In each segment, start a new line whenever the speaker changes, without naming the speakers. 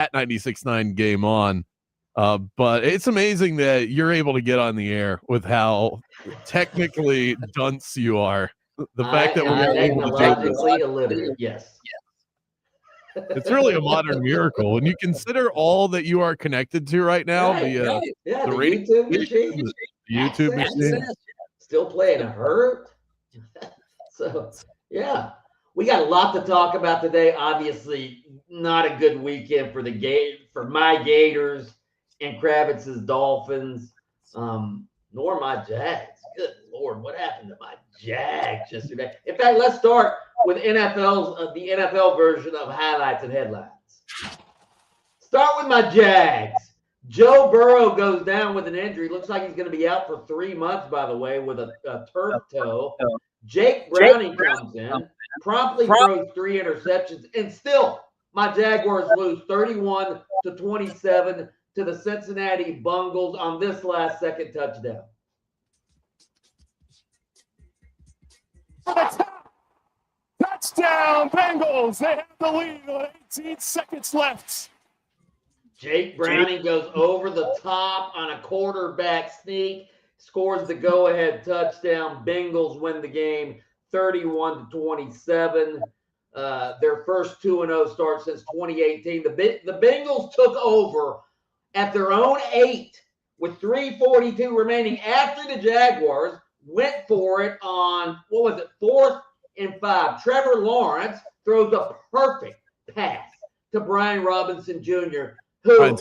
that 96.9 game on. But it's amazing that you're able to get on the air with how technically dunce you are. The fact that we're able to do this.
illiterate, yes.
It's really a modern miracle. When you consider all that you are connected to right now, the
YouTube machine.
The YouTube machine.
Still playing a hurt. So, yeah. We got a lot to talk about today. Obviously, not a good weekend for my Gators and Kravitz's Dolphins, nor my Jags. Good Lord, what happened to my Jags yesterday? In fact, let's start with the NFL version of highlights and headlines. Start with my Jags. Joe Burrow goes down with an injury. Looks like he's going to be out for 3 months, by the way, with a turf toe. Jake Browning comes in, promptly throws 3 interceptions, and still my Jaguars lose 31-27 to the Cincinnati Bungles on this last second touchdown.
Touchdown, Bengals. They have the lead with 18 seconds left.
Jake Browning goes over the top on a quarterback sneak, scores the go-ahead touchdown. Bengals win the game 31-27. Their first 2-0 start since 2018. The Bengals took over at their own 8 with 3:42 remaining after the Jaguars went for it on, 4th and 5. Trevor Lawrence throws a perfect pass to Brian Robinson Jr., Brian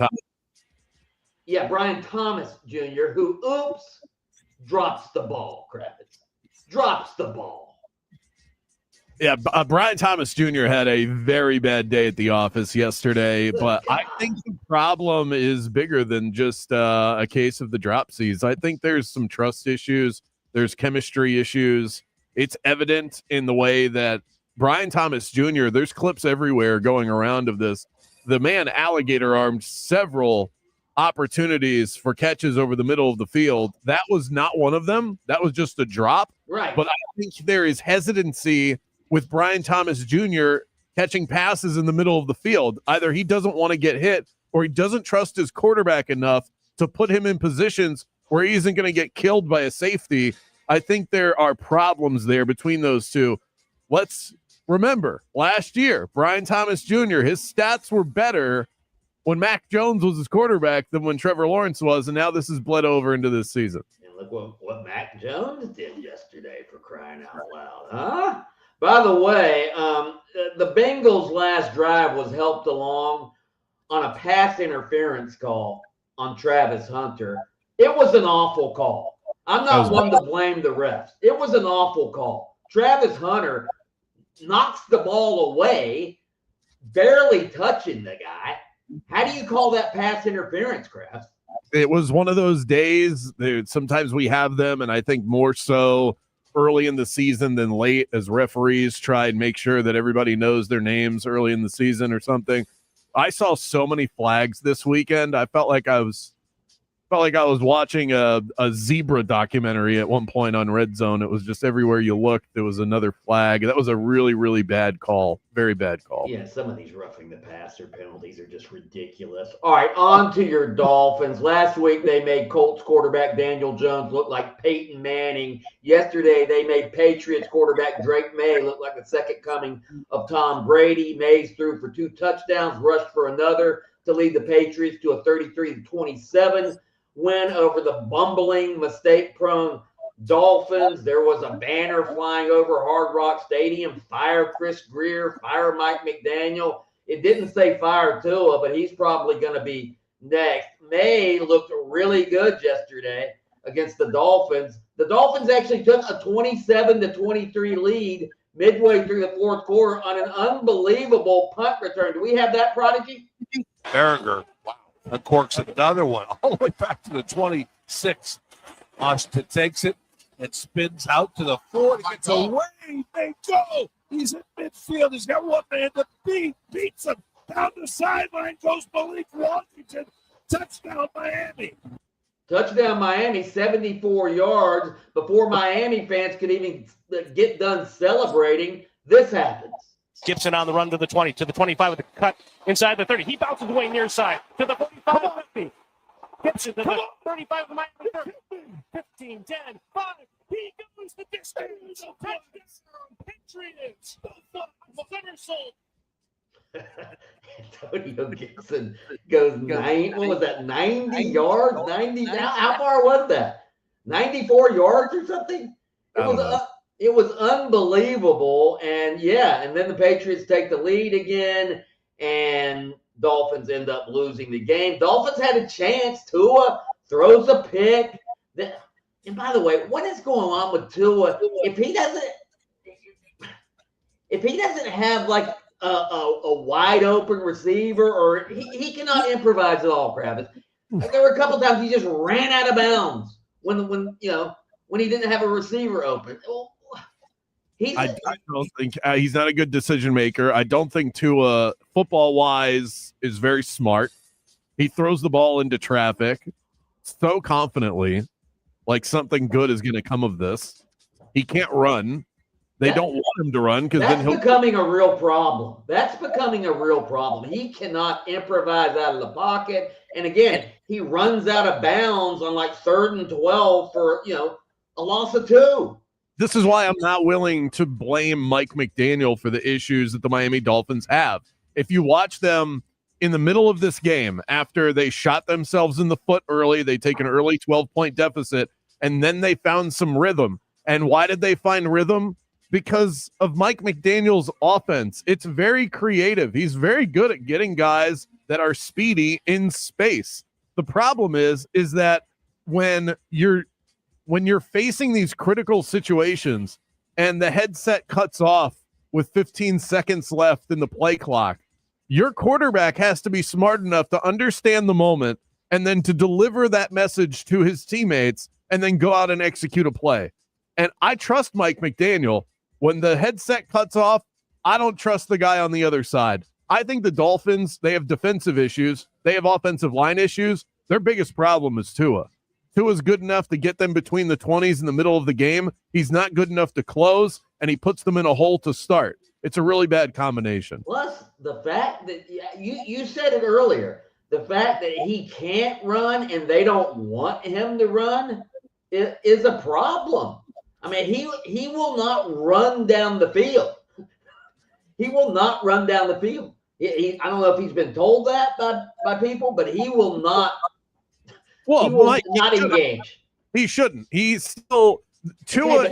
Thomas Jr., who, drops the ball, Kravitz. Drops the ball.
Yeah, Brian Thomas Jr. had a very bad day at the office yesterday, but I think the problem is bigger than just a case of the dropsies. I think there's some trust issues. There's chemistry issues. It's evident in the way that Brian Thomas Jr., there's clips everywhere going around of this. The man alligator armed several opportunities for catches over the middle of the field. That was not one of them. That was just a drop.
Right.
But I think there is hesitancy with Brian Thomas Jr. catching passes in the middle of the field. Either he doesn't want to get hit or he doesn't trust his quarterback enough to put him in positions where he isn't going to get killed by a safety. I think there are problems there between those two. Let's remember, last year, Brian Thomas Jr., his stats were better when Mac Jones was his quarterback than when Trevor Lawrence was, and now this has bled over into this season.
And look what Mac Jones did yesterday, for crying out loud, huh? By the way, the Bengals' last drive was helped along on a pass interference call on Travis Hunter. It was an awful call. I'm not one to blame the refs. It was an awful call. Travis Hunter knocks the ball away, barely touching the guy. How do you call that pass interference, Kraft?
It was one of those days. Sometimes we have them, and I think more so early in the season than late, as referees try and make sure that everybody knows their names early in the season or something. I saw so many flags this weekend. I felt like I was watching a zebra documentary at one point on Red Zone. It was just everywhere you looked, there was another flag. That was a really, really bad call. Very bad call.
Yeah, some of these roughing the passer penalties are just ridiculous. All right, on to your Dolphins. Last week, they made Colts quarterback Daniel Jones look like Peyton Manning. Yesterday, they made Patriots quarterback Drake May look like the second coming of Tom Brady. Mays threw for 2 touchdowns, rushed for another to lead the Patriots to a 33-27 win over the bumbling, mistake-prone Dolphins. There was a banner flying over Hard Rock Stadium. Fire Chris Greer, fire Mike McDaniel. It didn't say fire Tua, but he's probably going to be next. May looked really good yesterday against the Dolphins. The Dolphins actually took a 27-23 lead midway through the fourth quarter on an unbelievable punt return. Do we have that, Prodigy?
Berger. Wow. Uncorks another one all the way back to the 26. Austin takes it and spins out to the 40. Gets away. They go. He's in midfield. He's got one man to beat. Beats him. Down the sideline goes Malik Washington. Touchdown, Miami.
Touchdown, Miami, 74 yards. Before Miami fans could even get done celebrating, this happens.
Gibson on the run to the 20, to the 25 with a cut inside the 30. He bounces away near side to the 45, 50. Gibson to the 35 of the Miami 30. 15, 10, 5. He goes the distance. Touchdown, Patriots. Somersault.
Antonio Gibson goes 90 yards? 90. How far was that? 94 yards or something? It was unbelievable. And and then the Patriots take the lead again, and Dolphins end up losing the game. Dolphins had a chance. Tua throws a pick. And by the way, what is going on with Tua? If he doesn't have like a wide open receiver, or he cannot improvise at all, Kravis. There were a couple times he just ran out of bounds when he didn't have a receiver open.
I don't think he's not a good decision maker. I don't think Tua, football wise, is very smart. He throws the ball into traffic so confidently, like something good is going to come of this. He can't run. They don't want him to run because then he'll
becoming a real problem. That's becoming a real problem. He cannot improvise out of the pocket. And again, he runs out of bounds on like 3rd and 12 for, a loss of 2.
This is why I'm not willing to blame Mike McDaniel for the issues that the Miami Dolphins have. If you watch them in the middle of this game, after they shot themselves in the foot early, they take an early 12-point deficit, and then they found some rhythm. And why did they find rhythm? Because of Mike McDaniel's offense. It's very creative. He's very good at getting guys that are speedy in space. The problem is that when you're facing these critical situations and the headset cuts off with 15 seconds left in the play clock, your quarterback has to be smart enough to understand the moment and then to deliver that message to his teammates and then go out and execute a play. And I trust Mike McDaniel. When the headset cuts off, I don't trust the guy on the other side. I think the Dolphins, they have defensive issues. They have offensive line issues. Their biggest problem is Tua. Tua's good enough to get them between the 20s in the middle of the game. He's not good enough to close, and he puts them in a hole to start. It's a really bad combination.
Plus, the fact that you said it earlier, the fact that he can't run and they don't want him to run is a problem. I mean, he will not run down the field. He will not run down the field. I don't know if he's been told that by people, but he will not.
Well,
he will
Mike,
not engage.
He shouldn't. He's still Tua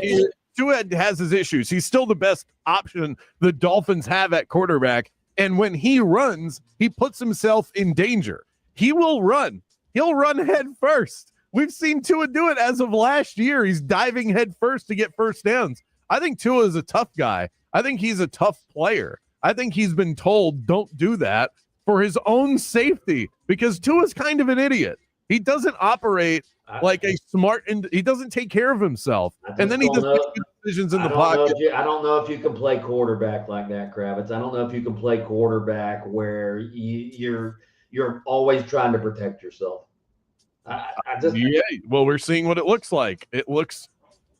has his issues. He's still the best option the Dolphins have at quarterback. And when he runs, he puts himself in danger. He will run. He'll run head first. We've seen Tua do it as of last year. He's diving head first to get first downs. I think Tua is a tough guy. I think he's a tough player. I think he's been told don't do that for his own safety because Tua's kind of an idiot. He doesn't operate like a smart, and he doesn't take care of himself. And then he does decisions in the pocket.
I don't know if you can play quarterback like that, Kravitz. I don't know if you can play quarterback where you're always trying to protect yourself.
Well, we're seeing what it looks like. It looks,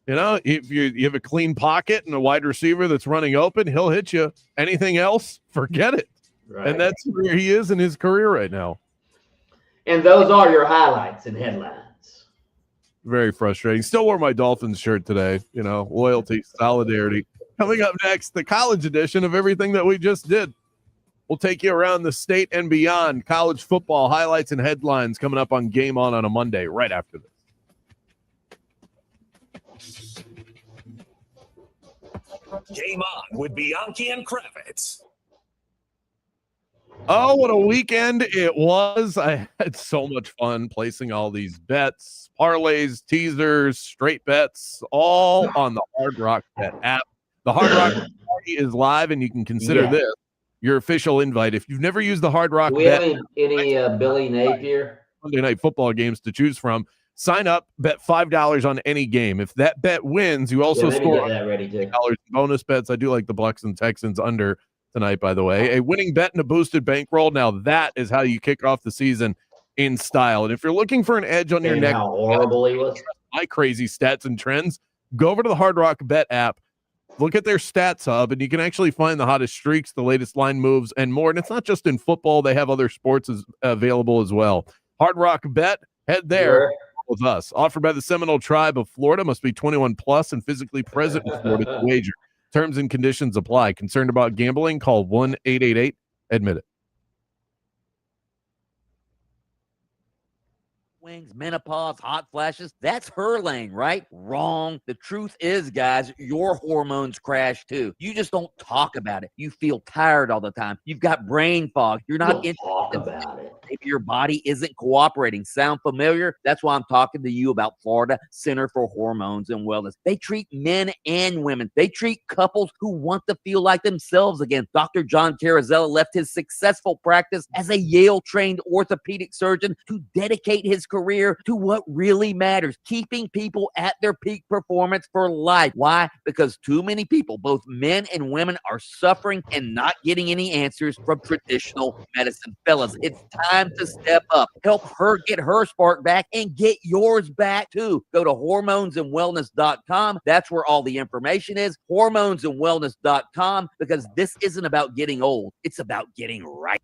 if you have a clean pocket and a wide receiver that's running open, he'll hit you. Anything else, forget it. Right. And that's where he is in his career right now.
And those are your highlights and headlines.
Very frustrating. Still wore my Dolphins shirt today. Loyalty, solidarity. Coming up next, the college edition of everything that we just did. We'll take you around the state and beyond. College football highlights and headlines coming up on Game On a Monday right after this.
Game On with Bianchi and Kravitz.
Oh, what a weekend it was. I had so much fun placing all these bets, parlays, teasers, straight bets, all on the Hard Rock Bet app. The Hard Rock Party is live, and you can consider this your official invite. If you've never used the Hard Rock
Bet. Do we have any Billy Napier
Monday Night Football games to choose from, sign up, bet $5 on any game. If that bet wins, you also score $5 bonus bets. I do like the Bucs and Texans under tonight, by the way. A winning bet and a boosted bankroll. Now that is how you kick off the season in style. And if you're looking for an edge on your next,
how horrible he was,
my crazy stats and trends, go over to the Hard Rock Bet app. Look at their stats hub, and you can actually find the hottest streaks, the latest line moves, and more. And it's not just in football. They have other sports available as well. Hard Rock Bet, head there with us. Offered by the Seminole Tribe of Florida. Must be 21 plus and physically present in Florida to wager. Terms and conditions apply. Concerned about gambling? Call 1-888-ADMIT-IT.
Wings, menopause, hot flashes, that's her lane, right? Wrong. The truth is, guys, your hormones crash too. You just don't talk about it. You feel tired all the time. You've got brain fog. You're not
talk about it.
Maybe your body isn't cooperating. Sound familiar? That's why I'm talking to you about Florida Center for Hormones and Wellness. They treat men and women. They treat couples who want to feel like themselves again. Dr. John Terrazella left his successful practice as a Yale-trained orthopedic surgeon to dedicate his career to what really matters, keeping people at their peak performance for life. Why? Because too many people, both men and women, are suffering and not getting any answers from traditional medicine. Fellas, it's time to step up. Help her get her spark back and get yours back too. Go to hormonesandwellness.com. That's where all the information is. Hormonesandwellness.com, because this isn't about getting old. It's about getting right.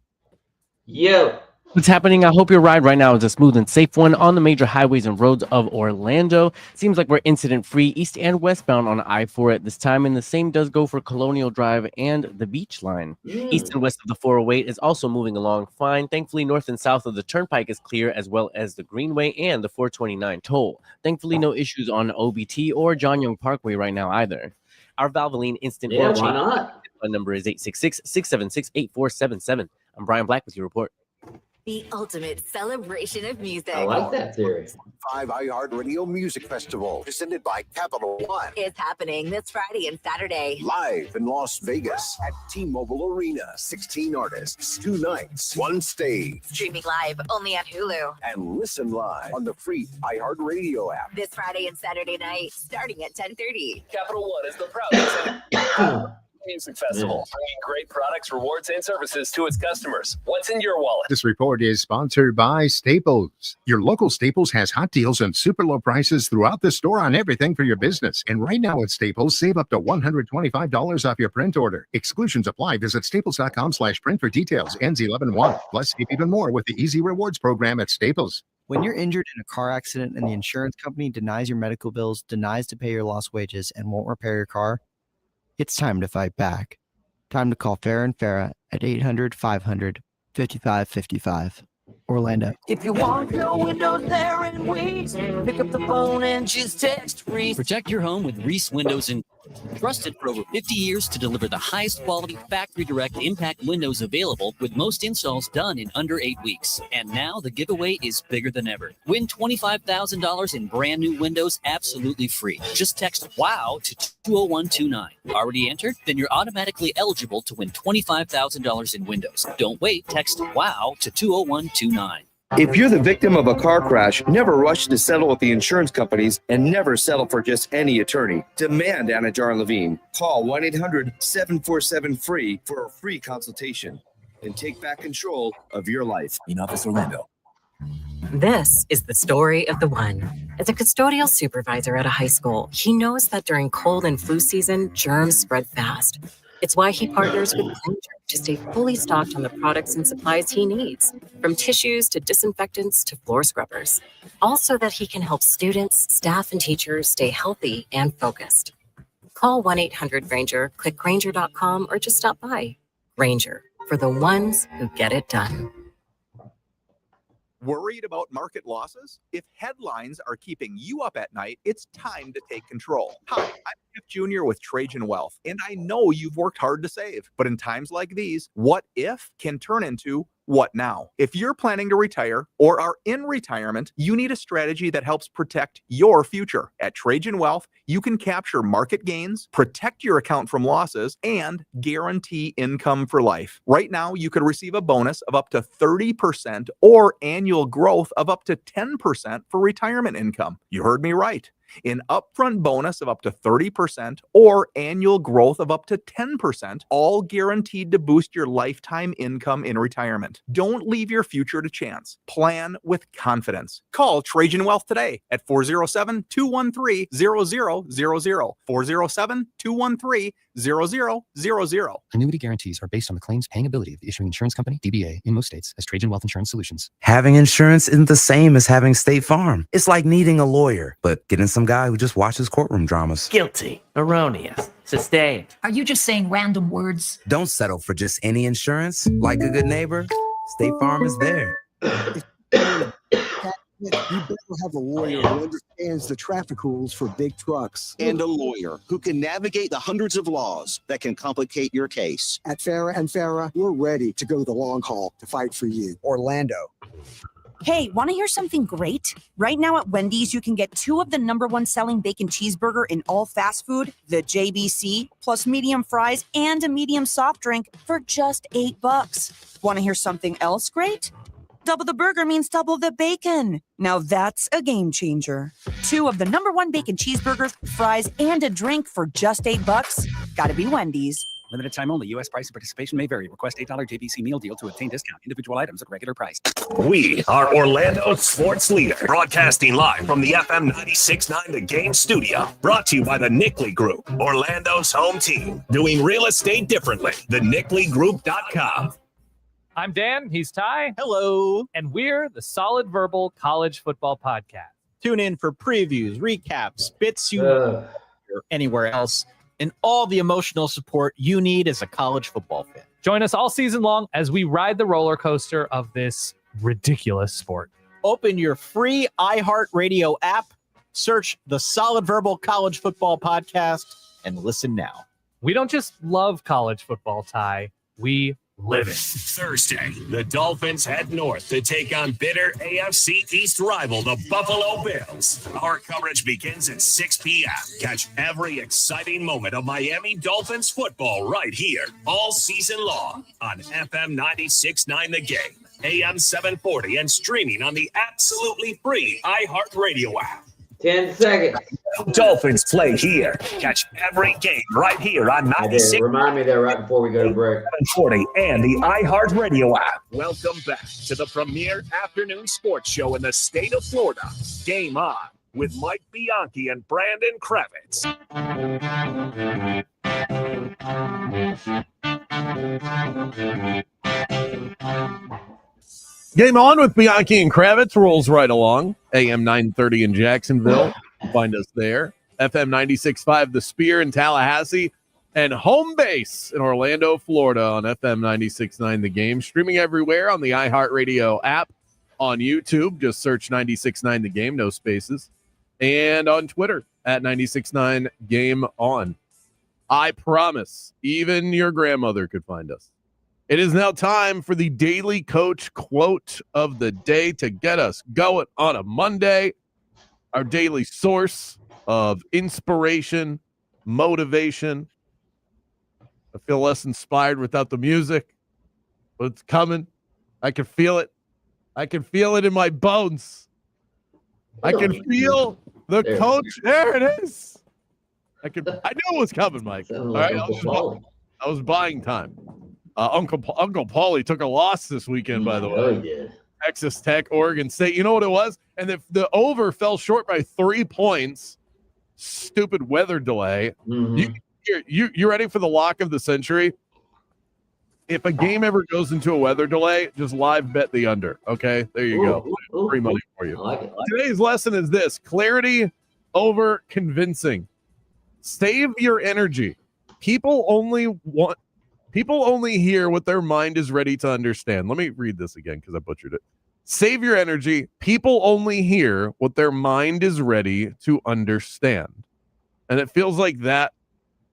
Yo.
What's happening? I hope your ride right now is a smooth and safe one on the major highways and roads of Orlando. Seems like we're incident-free east and westbound on I-4 at this time, and the same does go for Colonial Drive and the Beach Line. East and west of the 408 is also moving along fine. Thankfully, north and south of the Turnpike is clear, as well as the Greenway and the 429 toll. Thankfully, no issues on OBT or John Young Parkway right now either. Our Valvoline Instant Oil Change number is 866-676-8477. I'm Brian Black with your report.
The ultimate celebration of music.
I like that theory.
5 iHeartRadio Music Festival, presented by Capital One.
It's happening this Friday and Saturday.
Live in Las Vegas at T-Mobile Arena. 16 artists, 2 nights, 1 stage.
Streaming live only on Hulu.
And listen live on the free iHeartRadio app.
This Friday and Saturday night, starting at 10:30.
Capital One is the proud Music Festival, bringing great products, rewards, and services to its customers. What's in your wallet?
This report is sponsored by Staples. Your local Staples has hot deals and super low prices throughout the store on everything for your business. And right now at Staples, save up to $125 off your print order. Exclusions apply. Visit staples.com/print for details. Ends 11/1. Plus, save even more with the Easy Rewards program at Staples.
When you're injured in a car accident and the insurance company denies your medical bills, denies to pay your lost wages, and won't repair your car, it's time to fight back. Time to call Farah and Farah at 800-500-5555. Orlando.
If you want no windows there and Reese, pick up the phone and just text Reese.
Protect your home with Reese Windows and trusted for over 50 years to deliver the highest quality factory direct impact windows available, with most installs done in under 8 weeks. And now the giveaway is bigger than ever. Win $25,000 in brand new windows absolutely free. Just text WOW to 20129. Already entered? Then you're automatically eligible to win $25,000 in windows. Don't wait. Text WOW to 20129.
If you're the victim of a car crash, never rush to settle with the insurance companies and never settle for just any attorney. Demand Anna Jar Levine. Call 1-800-747-FREE for a free consultation and take back control of your life. In Office Orlando.
This is the story of the one. As a custodial supervisor at a high school, he knows that during cold and flu season, germs spread fast. It's why he partners with Granger to stay fully stocked on the products and supplies he needs, from tissues to disinfectants to floor scrubbers, all so that he can help students, staff, and teachers stay healthy and focused. Call 1-800-GRANGER, click Granger.com, or just stop by. Granger, for the ones who get it done.
Worried about market losses? If headlines are keeping you up at night, it's time to take control. Hi, I'm Jeff Jr. with Trajan Wealth, and I know you've worked hard to save, but in times like these, what if can turn into what now? If you're planning to retire or are in retirement, you need a strategy that helps protect your future. At Trajan Wealth, you can capture market gains, protect your account from losses, and guarantee income for life. Right now, you could receive a bonus of up to 30% or annual growth of up to 10% for retirement income. You heard me right. An upfront bonus of up to 30% or annual growth of up to 10%, all guaranteed to boost your lifetime income in retirement. Don't leave your future to chance. Plan with confidence. Call Trajan Wealth today at 407-213-0000. 407-213-0000.
Annuity guarantees are based on the claims paying ability of the issuing insurance company, DBA, in most states as Trajan Wealth Insurance Solutions.
Having insurance isn't the same as having State Farm. It's like needing a lawyer, but getting some guy who just watches courtroom dramas.
Guilty. Erroneous. Sustained.
Are you just saying random words?
Don't settle for just any insurance. Like a good neighbor, State Farm is there.
You better have a lawyer who understands the traffic rules for big trucks.
And a lawyer who can navigate the hundreds of laws that can complicate your case.
At Farah and Farah, we're ready to go the long haul to fight for you. Orlando.
Hey, want to hear something great? Right now at Wendy's, you can get 2 of the #1 selling bacon cheeseburger in all fast food, the JBC, plus medium fries and a medium soft drink for just $8. Want to hear something else great? Double the burger means double the bacon. Now that's a game changer. 2 of the #1 bacon cheeseburgers, fries, and a drink for just $8. Gotta be Wendy's.
Limited time only. U.S. price and participation may vary. Request $8 JBC meal deal to obtain discount. Individual items at regular price.
We are Orlando sports leader, broadcasting live from the FM 96.9 The Game studio. Brought to you by the Nickley Group, Orlando's home team. Doing real estate differently. TheNickleyGroup.com.
I'm Dan. He's Ty.
Hello.
And we're the Solid Verbal College Football Podcast.
Tune in for previews, recaps, bits you know or anywhere else, and all the emotional support you need as a college football fan.
Join us all season long as we ride the roller coaster of this ridiculous sport.
Open your free iHeartRadio app, search the Solid Verbal College Football Podcast, and listen now.
We don't just love college football, Ty. We live it.
Thursday, the Dolphins head north to take on bitter AFC East rival, the Buffalo Bills. Our coverage begins at 6 p.m. Catch every exciting moment of Miami Dolphins football right here, all season long on FM 96.9 The Game, AM 740, and streaming on the absolutely free iHeartRadio app.
10 seconds.
Dolphins play here. Catch every game right here on 96.
Remind me that right before we go to break.
740 and the iHeartRadio app. Welcome back to the premier afternoon sports show in the state of Florida. Game On with Mike Bianchi and Brandon Kravitz.
Game On with Bianchi and Kravitz rolls right along. AM 930 in Jacksonville. Find us there. FM 96.5 The Spear in Tallahassee. And home base in Orlando, Florida on FM 96.9 The Game. Streaming everywhere on the iHeartRadio app. On YouTube, just search 96.9 The Game, no spaces. And on Twitter at 96.9 Game On. I promise, even your grandmother could find us. It is now time for the Daily Coach quote of the day to get us going on a Monday. Our daily source of inspiration, motivation. I feel less inspired without the music, but it's coming. I can feel it. I can feel it in my bones. I can feel the coach. There it is. I knew it was coming, Mike. All right, I was buying time. Uncle Paulie took a loss this weekend, by the way.
Yeah.
Texas Tech, Oregon State. You know what it was? And the over fell short by 3 points. Stupid weather delay.
Mm-hmm.
You ready for the lock of the century? If a game ever goes into a weather delay, just live bet the under. Okay, there you go. Free money for you.
I like it.
Today's lesson is this: clarity over convincing. Save your energy. People only hear what their mind is ready to understand. Let me read this again because I butchered it. Save your energy. People only hear what their mind is ready to understand. And it feels like that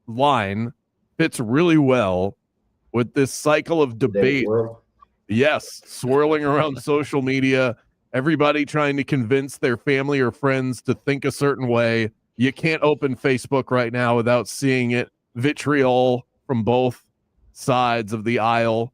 line fits really well with this cycle of debate. Yes, swirling around social media, everybody trying to convince their family or friends to think a certain way. You can't open Facebook right now without seeing it. Vitriol from both sides of the aisle.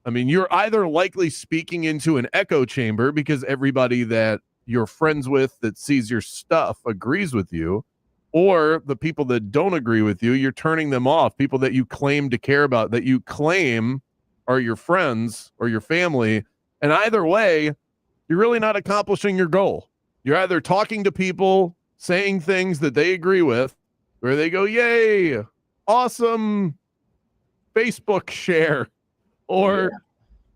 I mean, you're either likely speaking into an echo chamber because everybody that you're friends with that sees your stuff agrees with you, or the people that don't agree with you, you're turning them off. People that you claim to care about, that you claim are your friends or your family. And either way, you're really not accomplishing your goal. You're either talking to people, saying things that they agree with, where they go, yay, awesome Facebook share, or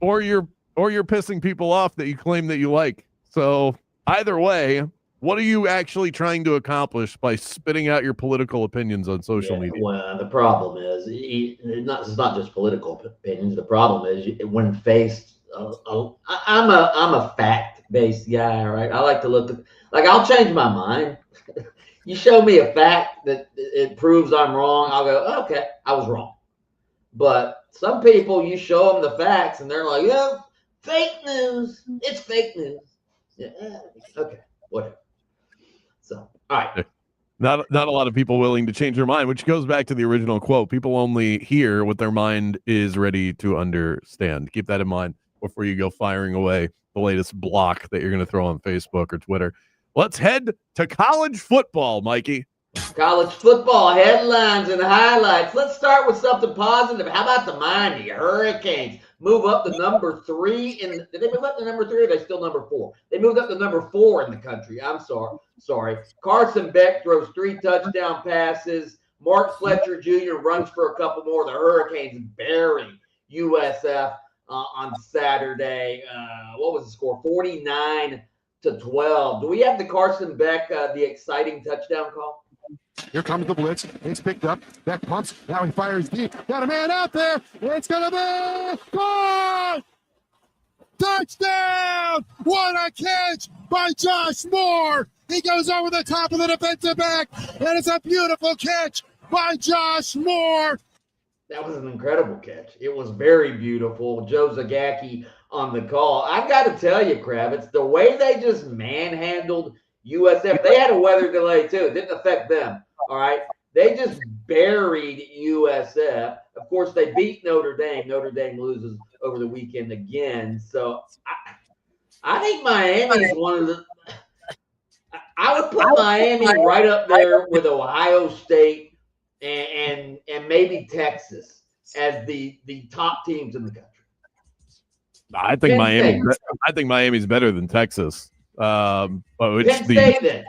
you're pissing people off that you claim that you like. So either way, what are you actually trying to accomplish by spitting out your political opinions on social media?
Well, the problem is it's not just political opinions. The problem is when faced. I'm a fact-based guy, right? I like to look at, like, I'll change my mind. You show me a fact that it proves I'm wrong, I'll go, okay, I was wrong. But some people, you show them the facts and they're like, yeah, fake news. It's fake news. Yeah, okay, whatever. So, all right.
Not a lot of people willing to change their mind, which goes back to the original quote. People only hear what their mind is ready to understand. Keep that in mind before you go firing away the latest block that you're going to throw on Facebook or Twitter. Let's head to college football, Mikey.
College football headlines and highlights. Let's start with something positive. How about the Miami Hurricanes? Move up to number 3. Did they move up to number 3 or are they still number 4? They moved up to number 4 in the country. I'm sorry. Carson Beck throws 3 touchdown passes. Mark Fletcher Jr. runs for a couple more. The Hurricanes bury USF on Saturday. What was the score? 49-12. Do we have the Carson Beck, the exciting touchdown call?
Here comes the blitz. It's picked up. Beck pumps. Now he fires deep. Got a man out there. It's going to be gone. Touchdown. What a catch by Josh Moore. He goes over the top of the defensive back, and it's a beautiful catch by Josh Moore.
That was an incredible catch. It was very beautiful. Joe Zagacki on the call. I got to tell you, Kravitz, the way they just manhandled USF, they had a weather delay too. It didn't affect them. All right. They just buried USF. Of course, they beat Notre Dame. Notre Dame loses over the weekend again. So I think Miami is one of the – I would put Miami right up there with Ohio State and maybe Texas as the top teams in the country.
I think Miami's better than Texas.
Penn State then.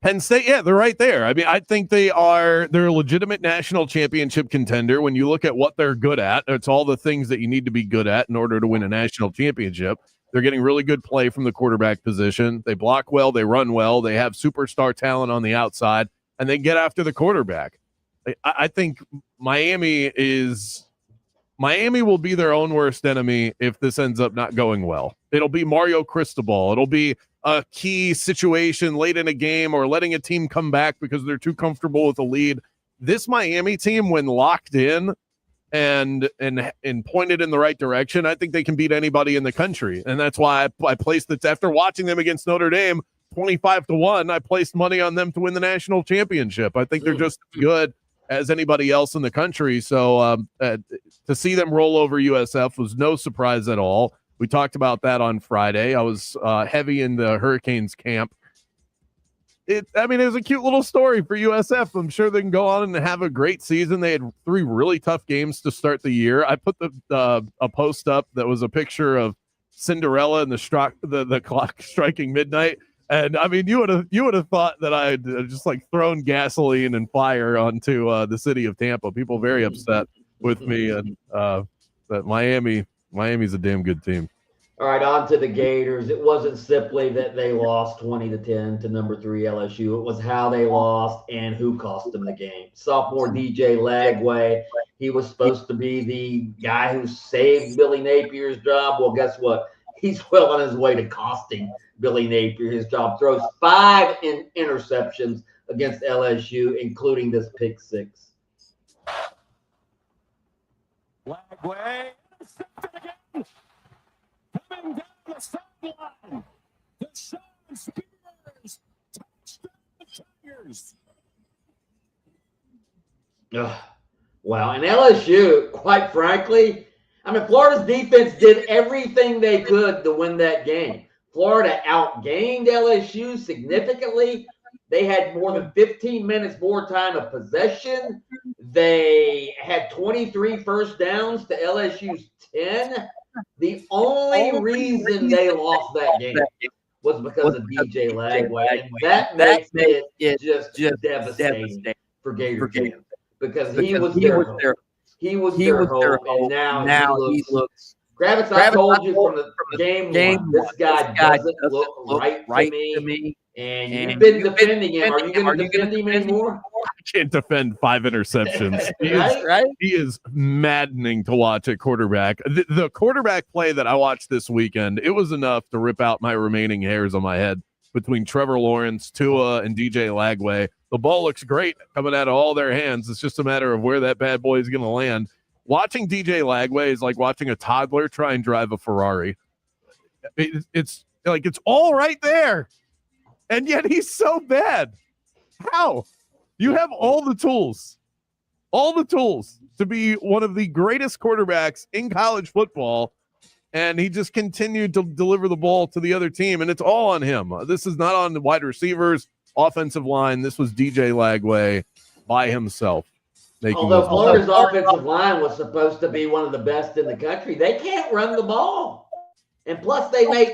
Penn State, yeah, they're right there. I mean, I think they're a legitimate national championship contender. When you look at what they're good at, it's all the things that you need to be good at in order to win a national championship. They're getting really good play from the quarterback position. They block well, they run well, they have superstar talent on the outside, and they get after the quarterback. I think Miami will be their own worst enemy if this ends up not going well. It'll be Mario Cristobal. It'll be a key situation late in a game or letting a team come back because they're too comfortable with the lead. This Miami team, when locked in and pointed in the right direction, I think they can beat anybody in the country. And that's why I placed it after watching them against Notre Dame 25-1. I placed money on them to win the national championship. I think they're just as good as anybody else in the country. So to see them roll over USF was no surprise at all. We talked about that on Friday. I was heavy in the Hurricanes camp. It was a cute little story for USF. I'm sure they can go on and have a great season. They had 3 really tough games to start the year. I put a post up that was a picture of Cinderella and the clock striking midnight. And I mean, you would have thought that I had just like thrown gasoline and fire onto the city of Tampa. People very upset with me, and that Miami's a damn good team.
All right, on to the Gators. It wasn't simply that they lost 20-10 to number 3 LSU. It was how they lost and who cost them the game. Sophomore DJ Lagway, he was supposed to be the guy who saved Billy Napier's job. Well, guess what? He's well on his way to costing Billy Napier his job. Throws 5 interceptions against LSU, including this pick 6.
Lagway intercepted again. Coming down the sideline. The Sean Spears touchdown Tigers.
Wow. And LSU, quite frankly, I mean, Florida's defense did everything they could to win that game. Florida outgained LSU significantly. They had more than 15 minutes more time of possession. They had 23 first downs to LSU's 10. The only reason they lost that game was because of DJ Lagway, and that makes it just devastating for Gator fans because he was their hope. He was their hope, and now he looks. Gravis, I told you from the game one, this guy doesn't look right to me. And you've been defending him. Are you going to defend him anymore?
I can't defend 5 interceptions. He is maddening to watch at quarterback. The quarterback play that I watched this weekend, it was enough to rip out my remaining hairs on my head between Trevor Lawrence, Tua, and DJ Lagway. The ball looks great coming out of all their hands. It's just a matter of where that bad boy is going to land. Watching DJ Lagway is like watching a toddler try and drive a Ferrari. It's like it's all right there. And yet he's so bad. How? You have all the tools to be one of the greatest quarterbacks in college football, and he just continued to deliver the ball to the other team, and it's all on him. This is not on the wide receivers, offensive line. This was DJ Lagway by himself.
Although Florida's offensive line was supposed to be one of the best in the country, they can't run the ball. And plus they make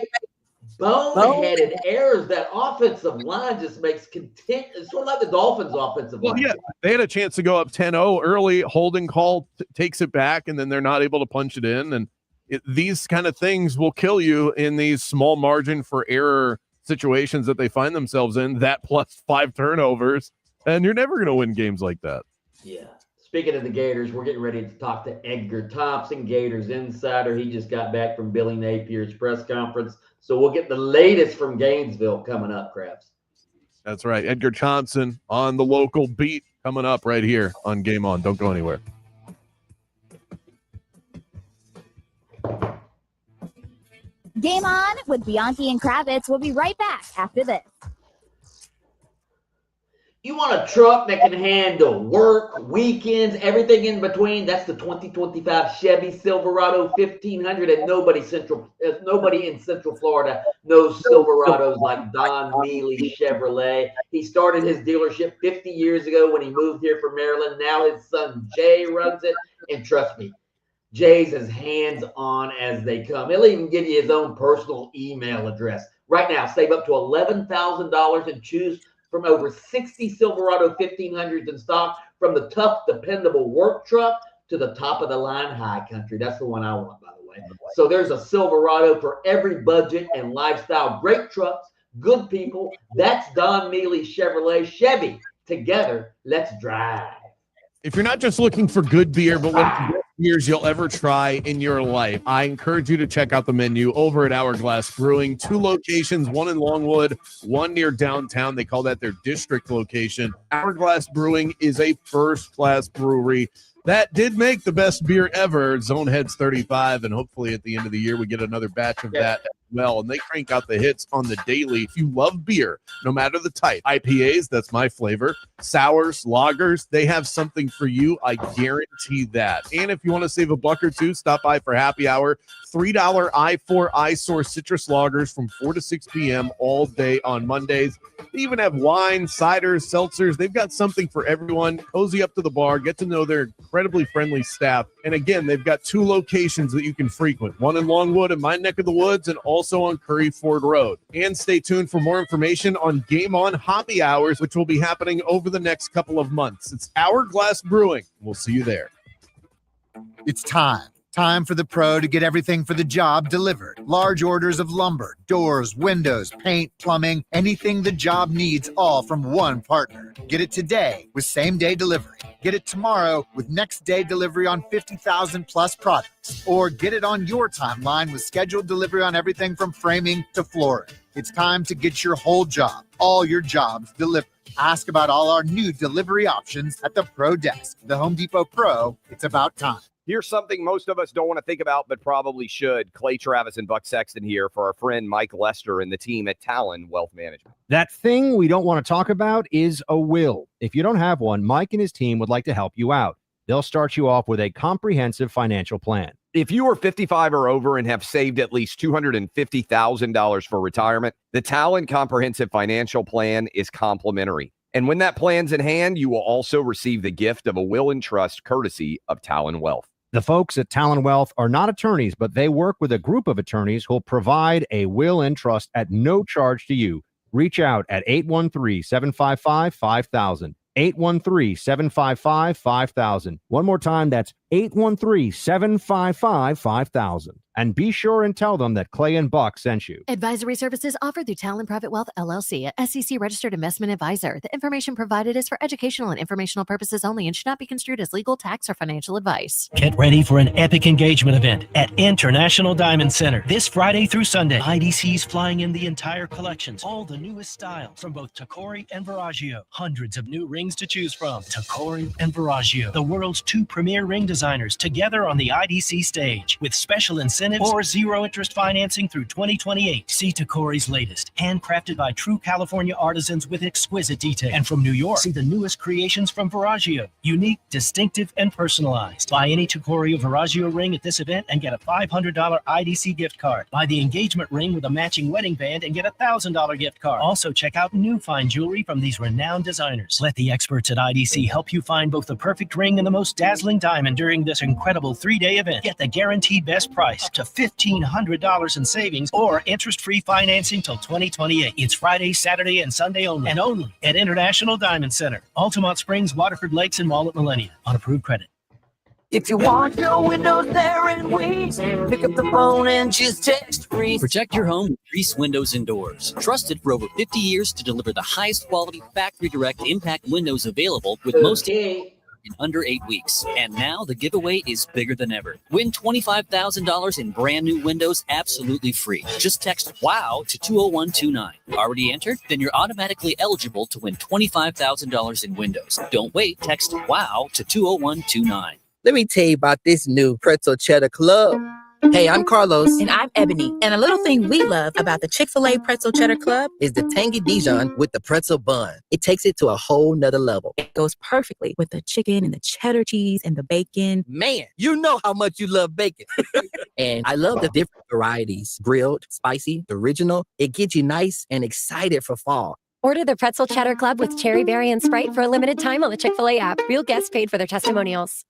boneheaded errors. That offensive line just makes it's sort of like the Dolphins' offensive line.
Yeah, they had a chance to go up 10-0 early. Holding call takes it back, and then they're not able to punch it in. And these kind of things will kill you in these small margin for error situations that they find themselves in. That plus 5 turnovers, and you're never going to win games like that.
Yeah. Speaking of the Gators, we're getting ready to talk to Edgar Thompson, Gators insider. He just got back from Billy Napier's press conference. So we'll get the latest from Gainesville coming up, Krabs.
That's right. Edgar Thompson on the local beat coming up right here on Game On. Don't go anywhere.
Game On with Bianchi and Kravitz. We'll be right back after this.
You want a truck that can handle work, weekends, everything in between? That's the 2025 Chevy Silverado 1500, and nobody in Central Florida knows Silverados like Don Mealy Chevrolet. He started his dealership 50 years ago when he moved here from Maryland. Now his son Jay runs it, and trust me, Jay's as hands-on as they come. He'll even give you his own personal email address. Right now, save up to $11,000 and choose from over 60 Silverado 1500s in stock, from the tough, dependable work truck to the top-of-the-line high country. That's the one I want, by the way. So there's a Silverado for every budget and lifestyle. Great trucks, good people. That's Don Mealy Chevrolet. Chevy, together, let's drive.
If you're not just looking for good beer, but one of the best beers you'll ever try in your life, I encourage you to check out the menu over at Hourglass Brewing. 2 locations, one in Longwood, one near downtown. They call that their district location. Hourglass Brewing is a first-class brewery that did make the best beer ever, Zoneheads 35, and hopefully at the end of the year we get another batch of that as well. And they crank out the hits on the daily. If you love beer, no matter the type, IPAs, that's my flavor, sours, lagers, they have something for you. I guarantee that. And if you want to save $1 or $2, stop by for happy hour. $3 I4 iSource citrus lagers from 4 to 6 p.m. all day on Mondays. They even have wine, ciders, seltzers. They've got something for everyone. Cozy up to the bar. Get to know their incredibly friendly staff. And again, they've got 2 locations that you can frequent. One in Longwood in my neck of the woods, and also on Curry Ford Road. And stay tuned for more information on Game On Hobby Hours, which will be happening over the next couple of months. It's Hourglass Brewing. We'll see you there.
It's time. Time for the pro to get everything for the job delivered. Large orders of lumber, doors, windows, paint, plumbing, anything the job needs, all from one partner. Get it today with same-day delivery. Get it tomorrow with next-day delivery on 50,000 plus products. Or get it on your timeline with scheduled delivery on everything from framing to flooring. It's time to get your whole job, all your jobs delivered. Ask about all our new delivery options at the Pro Desk. The Home Depot Pro, it's about time.
Here's something most of us don't want to think about, but probably should. Clay Travis and Buck Sexton here for our friend Mike Lester and the team at Talon Wealth Management.
That thing we don't want to talk about is a will. If you don't have one, Mike and his team would like to help you out. They'll start you off with a comprehensive financial plan.
If you are 55 or over and have saved at least $250,000 for retirement, the Talon Comprehensive Financial Plan is complimentary. And when that plan's in hand, you will also receive the gift of a will and trust courtesy of Talon Wealth.
The folks at Talon Wealth are not attorneys, but they work with a group of attorneys who'll provide a will and trust at no charge to you. Reach out at 813-755-5000. 813-755-5000. One more time, that's 813-755-5000. And be sure and tell them that Clay and Buck sent you.
Advisory services offered through Talon Private Wealth LLC, a SEC registered investment advisor. The information provided is for educational and informational purposes only and should not be construed as legal, tax, or financial advice.
Get ready for an epic engagement event at International Diamond Center this Friday through Sunday. IDC's flying in the entire collections, all the newest styles from both Tacori and Verragio. Hundreds of new rings to choose from. Tacori and Verragio, the world's two premier ring designers, together on the IDC stage with special incentives or zero interest financing through 2028. See Tacori's latest, handcrafted by true California artisans with exquisite detail. And from New York, see the newest creations from Verragio, unique, distinctive, and personalized. Buy any Tacori or Verragio ring at this event and get a $500 IDC gift card. Buy the engagement ring with a matching wedding band and get a $1,000 gift card. Also, check out new fine jewelry from these renowned designers. Let the experts at IDC help you find both the perfect ring and the most dazzling diamond during this incredible 3-day event. Get the guaranteed best price, up to $1,500 in savings or interest-free financing till 2028. It's Friday, Saturday, and Sunday only, and only at International Diamond Center, Altamont Springs, Waterford Lakes, and Mall at Millennia on approved credit.
If you want your windows there and Weeks, pick up the phone and just text Reese.
Protect your home with Reese Windows and Doors. Trusted for over 50 years to deliver the highest quality factory direct impact windows available with most in under 8 weeks. And now the giveaway is bigger than ever. Win $25,000 in brand new windows absolutely free. Just text WOW to 20129. Already entered? Then you're automatically eligible to win $25,000 in windows. Don't wait. Text WOW to 20129.
Let me tell you about this new Pretzel Cheddar Club. Hey, I'm Carlos.
And I'm Ebony. And a little thing we love about the Chick-fil-A Pretzel Cheddar Club
is the tangy Dijon with the pretzel bun. It takes it to a whole nother level.
It goes perfectly with the chicken and the cheddar cheese and the bacon.
Man, you know how much you love bacon. And I love the different varieties. Grilled, spicy, original. It gets you nice and excited for fall.
Order the Pretzel Cheddar Club with Cherry Berry and Sprite for a limited time on the Chick-fil-A app. Real guests paid for their testimonials.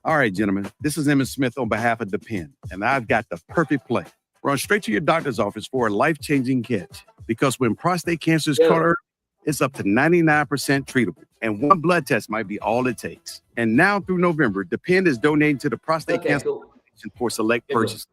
All right, gentlemen, this is Emmett Smith on behalf of The Pen, and I've got the perfect play. Run straight to your doctor's office for a life-changing catch, because when prostate cancer is caught early, it's up to 99% treatable, and one blood test might be all it takes. And now through November, The Pen is donating to the Prostate Cancer Foundation for select purchases.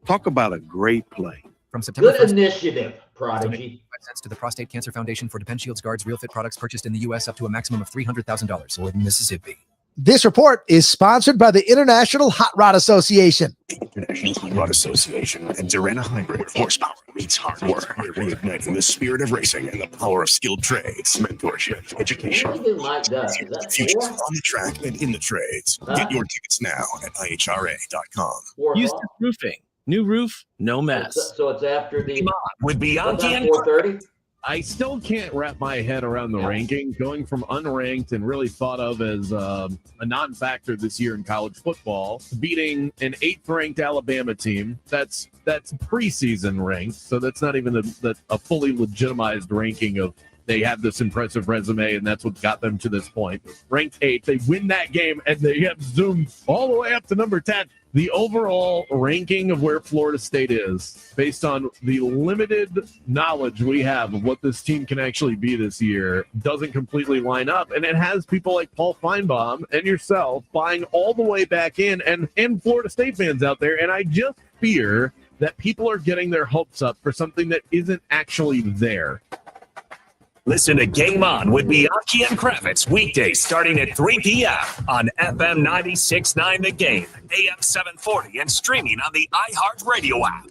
Talk about a great play.
From September
Good
1st,
initiative, Prodigy.
5 cents to the Prostate Cancer Foundation for Depend Shields Guards Real Fit products purchased in the U.S. up to a maximum of $300,000 or in Mississippi.
This report is sponsored by the International Hot Rod Association.
International Hot Rod Association and Durana Hybrid, where horsepower meets hard work. We're reigniting the spirit of racing and the power of skilled trades, mentorship, education. The future's on the track and in the trades. Get your tickets now at ihra.com.
Houston Roofing. New roof, no mess.
So it's after the
with Bianchi and
4:30.
I still can't wrap my head around the ranking, going from unranked and really thought of as a non-factor this year in college football, beating an 8th-ranked Alabama team. That's preseason ranked, so that's not even a fully legitimized ranking of they have this impressive resume, and that's what got them to this point. Ranked 8th, they win that game, and they have zoomed all the way up to number 10. The overall ranking of where Florida State is, based on the limited knowledge we have of what this team can actually be this year, doesn't completely line up. And it has people like Paul Feinbaum and yourself buying all the way back in, and Florida State fans out there. And I just fear that people are getting their hopes up for something that isn't actually there.
Listen to Game On with Bianchi and Kravitz weekdays starting at 3 p.m. on FM 96.9 The Game, AM 740, and streaming on the iHeartRadio app.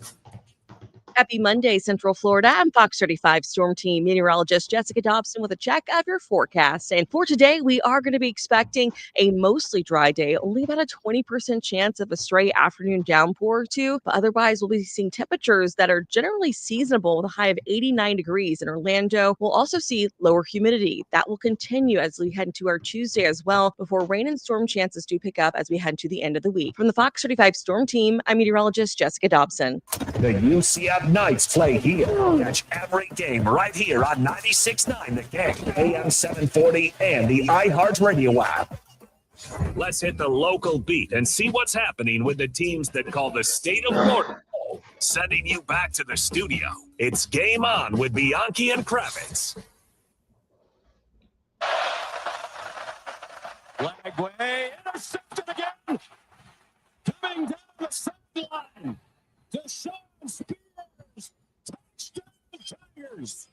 Happy Monday, Central Florida. I'm Fox 35 Storm Team meteorologist Jessica Dobson with a check of your forecast. And for today, we are going to be expecting a mostly dry day, only about a 20% chance of a stray afternoon downpour or two. But otherwise, we'll be seeing temperatures that are generally seasonable with a high of 89 degrees in Orlando. We'll also see lower humidity. That will continue as we head into our Tuesday as well, before rain and storm chances do pick up as we head to the end of the week. From the Fox 35 Storm Team, I'm meteorologist Jessica Dobson.
The UCF Knights play here. Catch every game right here on 96.9 The Game, AM 740, and the iHeartRadio app. Let's hit the local beat and see what's happening with the teams that call the state of Florida home. Sending you back to the studio. It's Game On with Bianchi and Kravitz.
Lagway intercepted again. Coming down the sideline. Deshaun Spears. Touchdown Tigers.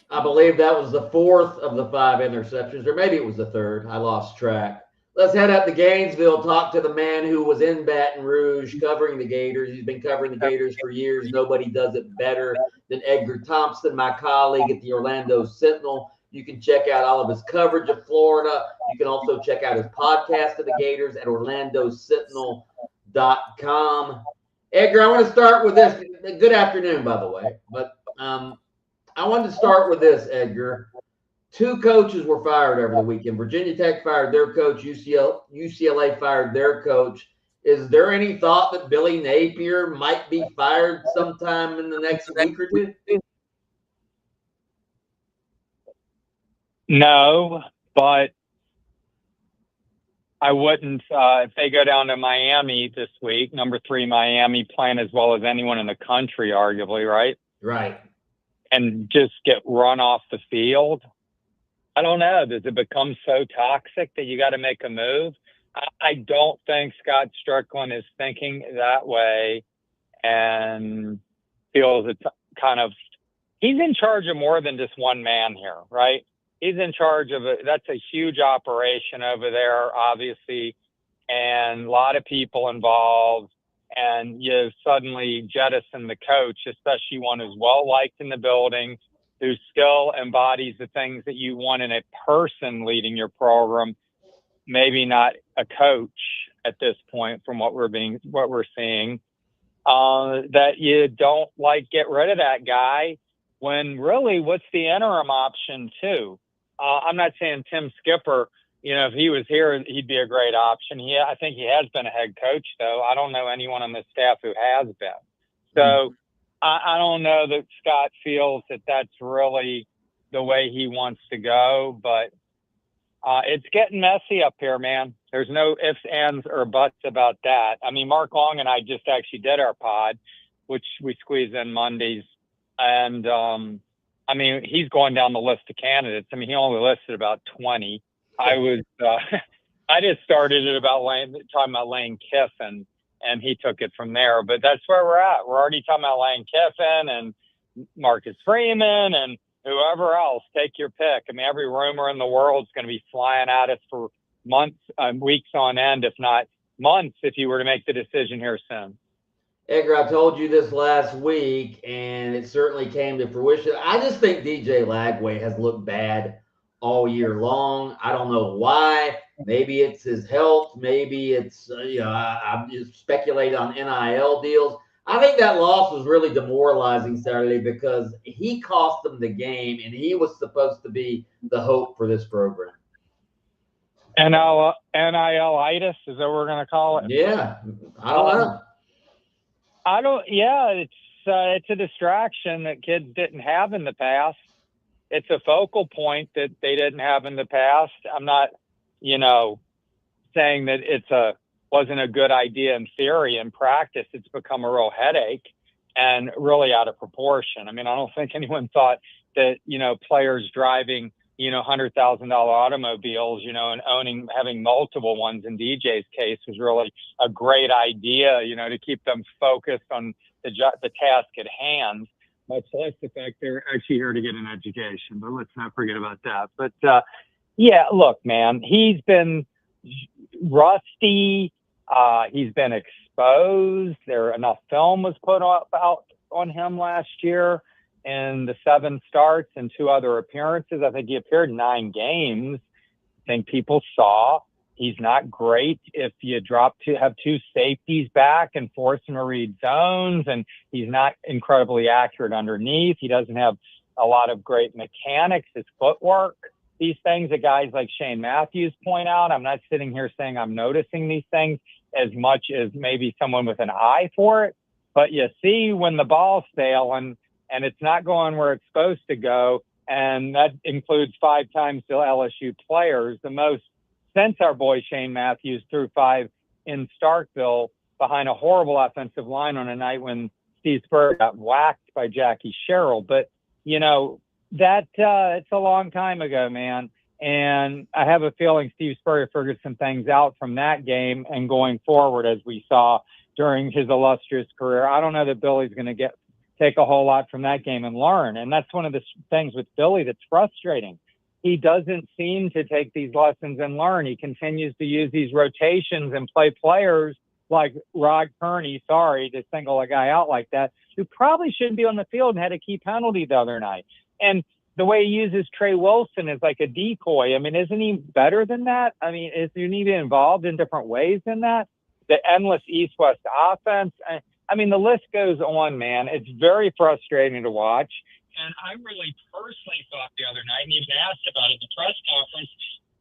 I believe that was the fourth of the 5 interceptions, or maybe it was the third. I lost track. Let's head up to Gainesville, talk to the man who was in Baton Rouge covering the Gators. He's been covering the Gators for years. Nobody does it better than Edgar Thompson, my colleague at the Orlando Sentinel. You can check out all of his coverage of Florida. You can also check out his podcast of the Gators at orlandosentinel.com. Edgar, I want to start with this. Good afternoon, by the way. But I wanted to start with this, Edgar. 2 coaches were fired over the weekend. Virginia Tech fired their coach. UCLA fired their coach. Is there any thought that Billy Napier might be fired sometime in the next week or two?
No, but I wouldn't. If they go down to Miami this week, number 3 Miami playing as well as anyone in the country, arguably, right?
Right.
And just get run off the field. I don't know. Does it become so toxic that you got to make a move? I don't think Scott Strickland is thinking that way and feels it's kind of, he's in charge of more than just one man here, right? He's in charge of it. That's a huge operation over there, obviously, and a lot of people involved. And you suddenly jettison the coach, especially one who's well-liked in the building, who still embodies the things that you want in a person leading your program, maybe not a coach at this point from what we're seeing, that you don't get rid of that guy when really what's the interim option too? I'm not saying Tim Skipper, if he was here, he'd be a great option. I think he has been a head coach, though. I don't know anyone on the staff who has been. So I don't know that Scott feels that that's really the way he wants to go, but it's getting messy up here, man. There's no ifs, ands, or buts about that. I mean, Mark Long and I just actually did our pod, which we squeeze in Mondays. And, he's going down the list of candidates. I mean, he only listed about 20. I just started it talking about Lane Kiffin, and he took it from there. But that's where we're at. We're already talking about Lane Kiffin and Marcus Freeman and whoever else. Take your pick. I mean, every rumor in the world is going to be flying at us for months, weeks on end, if not months, if you were to make the decision here soon.
Edgar, I told you this last week, and it certainly came to fruition. I just think DJ Lagway has looked bad all year long. I don't know why. Maybe it's his health. Maybe it's, I'm just speculating on NIL deals. I think that loss was really demoralizing Saturday because he cost them the game, and he was supposed to be the hope for this program.
NIL-itis, is that what we're going to call it?
Yeah. I don't know.
It's a distraction that kids didn't have in the past. It's a focal point that they didn't have in the past. I'm not, saying that wasn't a good idea in theory. In practice, it's become a real headache and really out of proportion. I mean, I don't think anyone thought that, players driving, $100,000 automobiles, and having multiple ones in DJ's case was really a great idea, to keep them focused on the task at hand, much less the fact they're actually here to get an education. But let's not forget about that. But, look, man, he's been rusty. He's been exposed. Enough film was put out on him last year in the 7 starts and 2 other appearances. I think he appeared in 9 games. I think people saw he's not great if you have 2 safeties back and force him to read zones, and he's not incredibly accurate underneath. He doesn't have a lot of great mechanics, his footwork. These things that guys like Shane Matthews point out. I'm not sitting here saying I'm noticing these things as much as maybe someone with an eye for it, but you see when the ball's failing and it's not going where it's supposed to go, and that includes 5 times to LSU players, the most since our boy Shane Matthews threw 5 in Starkville behind a horrible offensive line on a night when Steve Spurrier got whacked by Jackie Sherrill. But, it's a long time ago, man. And I have a feeling Steve Spurrier figured some things out from that game and going forward, as we saw during his illustrious career. I don't know that Billy's going to take a whole lot from that game and learn. And that's one of the things with Billy that's frustrating. He doesn't seem to take these lessons and learn. He continues to use these rotations and play players like Rod Kearney, to single a guy out like that, who probably shouldn't be on the field and had a key penalty the other night. And the way he uses Trey Wilson is like a decoy. I mean, isn't he better than that? I mean, is he need to be involved in different ways than that? The endless East-West offense. I mean, the list goes on, man. It's very frustrating to watch. And I really personally thought the other night, and even asked about it at the press conference,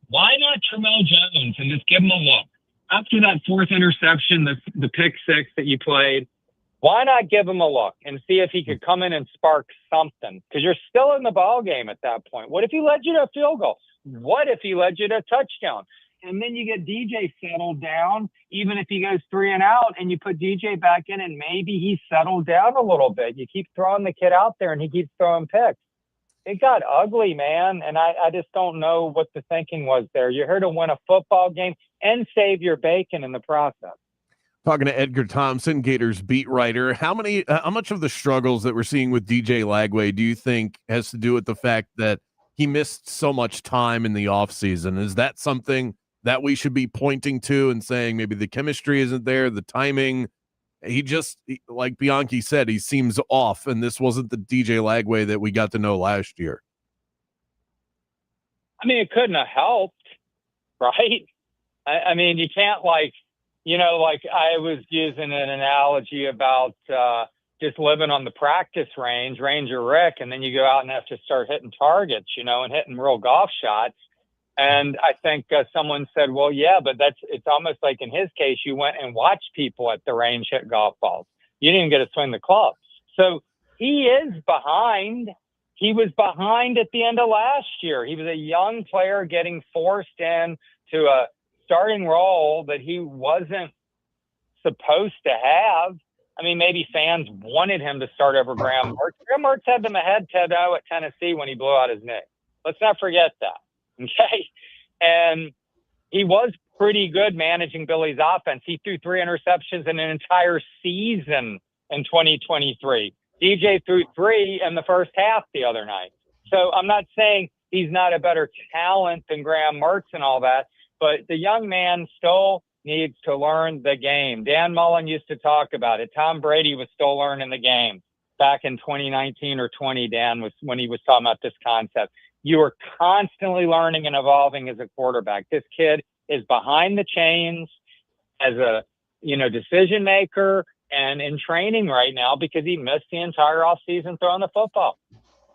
why not Tramel Jones and just give him a look? After that 4th interception, the pick 6 that you played, why not give him a look and see if he could come in and spark something? Because you're still in the ball game at that point. What if he led you to a field goal? What if he led you to a touchdown? And then you get DJ settled down, even if he goes 3 and out, and you put DJ back in, and maybe he's settled down a little bit. You keep throwing the kid out there, and he keeps throwing picks. It got ugly, man, and I just don't know what the thinking was there. You're here to win a football game and save your bacon in the process.
Talking to Edgar Thompson, Gators beat writer. How much of the struggles that we're seeing with DJ Lagway do you think has to do with the fact that he missed so much time in the offseason? Is that something that we should be pointing to and saying maybe the chemistry isn't there, the timing? Like Bianchi said, he seems off, and this wasn't the DJ Lagway that we got to know last year.
I mean, it couldn't have helped, right? I mean, you can't I was using an analogy about just living on the practice range, Ranger Rick, and then you go out and have to start hitting targets, and hitting real golf shots. And I think someone said, well, yeah, but it's almost like in his case, you went and watched people at the range hit golf balls. You didn't get to swing the club. So he is behind. He was behind at the end of last year. He was a young player getting forced in to a starting role that he wasn't supposed to have. I mean, maybe fans wanted him to start over Graham Mertz. Graham Mertz had them ahead 10-0 at Tennessee when he blew out his knee. Let's not forget that. Okay. And he was pretty good managing Billy's offense. He threw 3 interceptions in an entire season in 2023. DJ threw 3 in the first half the other night. So I'm not saying he's not a better talent than Graham Mertz and all that, but the young man still needs to learn the game. Dan Mullen used to talk about it. Tom Brady was still learning the game back in 2019 or 20, Dan, was when he was talking about this concept. You are constantly learning and evolving as a quarterback. This kid is behind the chains as a, decision maker and in training right now because he missed the entire offseason throwing the football.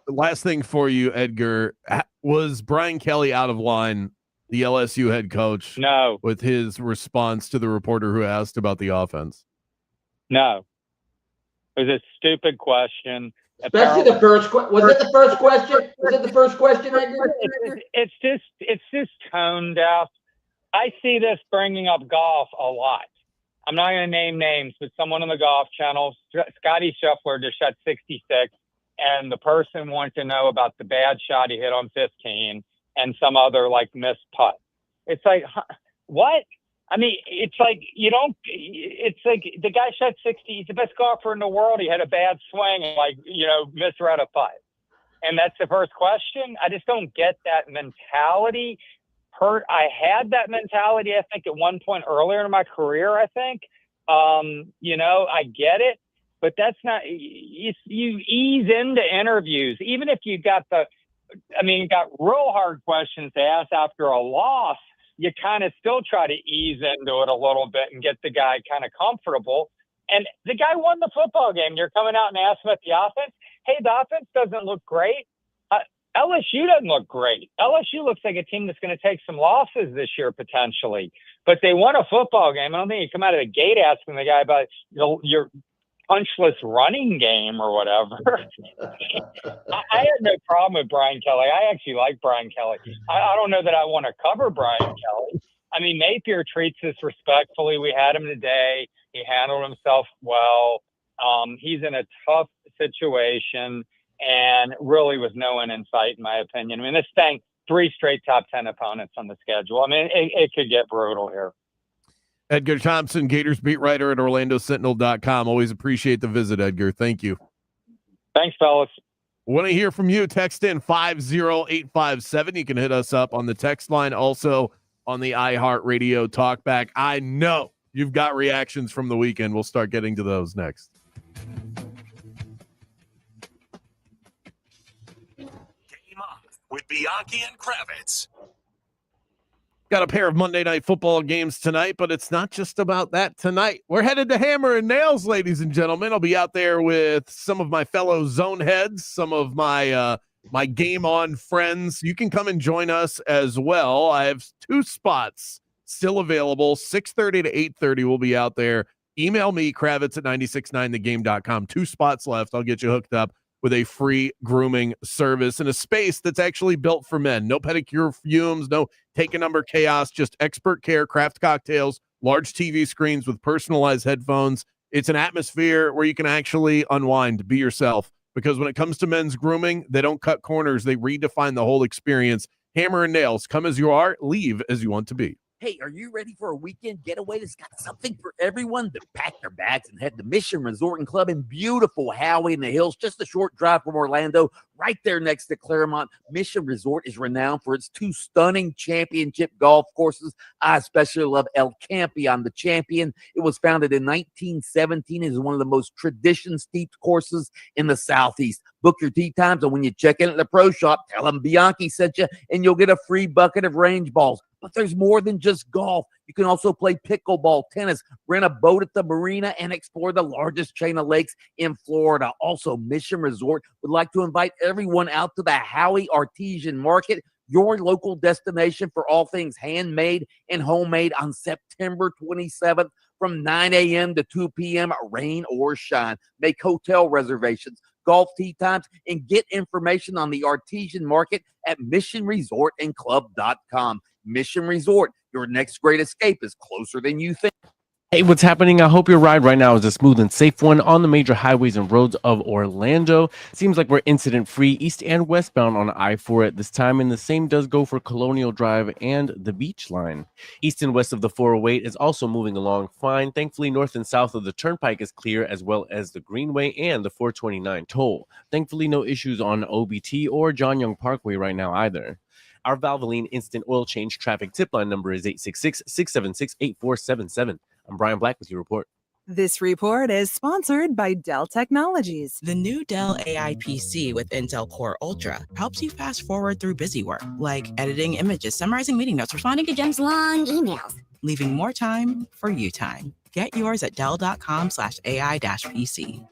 Last thing for you, Edgar, was Brian Kelly out of line, the LSU head coach?
No.
With his response to the reporter who asked about the offense?
No. It was a stupid question.
Especially the first question. Was it the first question? Was it the first question, Edgar?
It's just tone deaf. I see this bringing up golf a lot. I'm not going to name names, but someone on the golf channel, Scotty Scheffler, just shot 66, and the person wanted to know about the bad shot he hit on 15 and some other missed putt. It's like, what? I mean, it's like the guy shot 60. He's the best golfer in the world. He had a bad swing and missed right a putt. And that's the first question. I just don't get that mentality. hurt. I had that mentality, I think, at one point earlier in my career, I think. I get it, but that's not, you ease into interviews. Even if you got real hard questions to ask after a loss, you kind of still try to ease into it a little bit and get the guy kind of comfortable. And the guy won the football game. You're coming out and asking about the offense. Hey, the offense doesn't look great. LSU doesn't look great. LSU looks like a team that's going to take some losses this year potentially, but they won a football game. I don't think you come out of the gate asking the guy about your punchless running game or whatever. I had no problem with Brian Kelly. I actually like Brian Kelly. I don't know that I want to cover Brian Kelly. I mean, Napier treats us respectfully. We had him today. He handled himself well. He's in a tough situation and really with no end in sight, in my opinion. I mean, this thing, 3 straight top 10 opponents on the schedule. I mean, it could get brutal here.
Edgar Thompson, Gators beat writer at OrlandoSentinel.com. Always appreciate the visit, Edgar. Thank you.
Thanks, fellas.
Want to hear from you? Text in 50857. You can hit us up on the text line, also on the iHeartRadio talkback. I know you've got reactions from the weekend. We'll start getting to those next.
With Bianchi and Kravitz.
Got a pair of Monday Night Football games tonight, but it's not just about that tonight. We're headed to Hammer and Nails, ladies and gentlemen. I'll be out there with some of my fellow zone heads, some of my my game on friends. You can come and join us as well. I have 2 spots still available. 6:30 to 8:30 we'll be out there. Email me, Kravitz at 969thegame.com. 2 spots left. I'll get you hooked up with a free grooming service in a space that's actually built for men. No pedicure fumes, no take a number chaos, just expert care, craft cocktails, large TV screens with personalized headphones. It's an atmosphere where you can actually unwind, be yourself, because when it comes to men's grooming, they don't cut corners. They redefine the whole experience. Hammer and Nails, come as you are, leave as you want to be.
Hey, are you ready for a weekend getaway that's got something for everyone? Then pack their bags and head to Mission Resort and Club in beautiful Howey in the Hills, just a short drive from Orlando, right there next to Claremont. Mission Resort is renowned for its 2 stunning championship golf courses. I especially love El Campeon, the Champion. It was founded in 1917 and is one of the most tradition-steeped courses in the Southeast. Book your tee times, and when you check in at the pro shop, tell them Bianchi sent you, and you'll get a free bucket of range balls. But there's more than just golf. You can also play pickleball, tennis, rent a boat at the marina, and explore the largest chain of lakes in Florida. Also, Mission Resort would like to invite everyone out to the Howey Artesian Market, your local destination for all things handmade and homemade, on September 27th from 9 a.m. to 2 p.m., rain or shine. Make hotel reservations, golf tee times, and get information on the Artesian Market at missionresortandclub.com. Mission Resort, your next great escape is closer than you think.
Hey, what's happening? I hope your ride right now is a smooth and safe one on the major highways and roads of Orlando. Seems like we're incident-free east and westbound on I-4 at this time, and the same does go for Colonial Drive and the Beach Line. East and west of the 408 is also moving along fine. Thankfully, north and south of the Turnpike is clear, as well as the Greenway and the 429 toll. Thankfully, no issues on OBT or John Young Parkway right now either. Our Valvoline Instant Oil Change traffic tip line number is 866-676-8477. I'm Brian Black with your report.
This report is sponsored by Dell Technologies.
The new Dell AI PC with Intel Core Ultra helps you fast forward through busy work, like editing images, summarizing meeting notes, responding to Jim's long emails, leaving more time for you time. Get yours at Dell.com/AI-PC.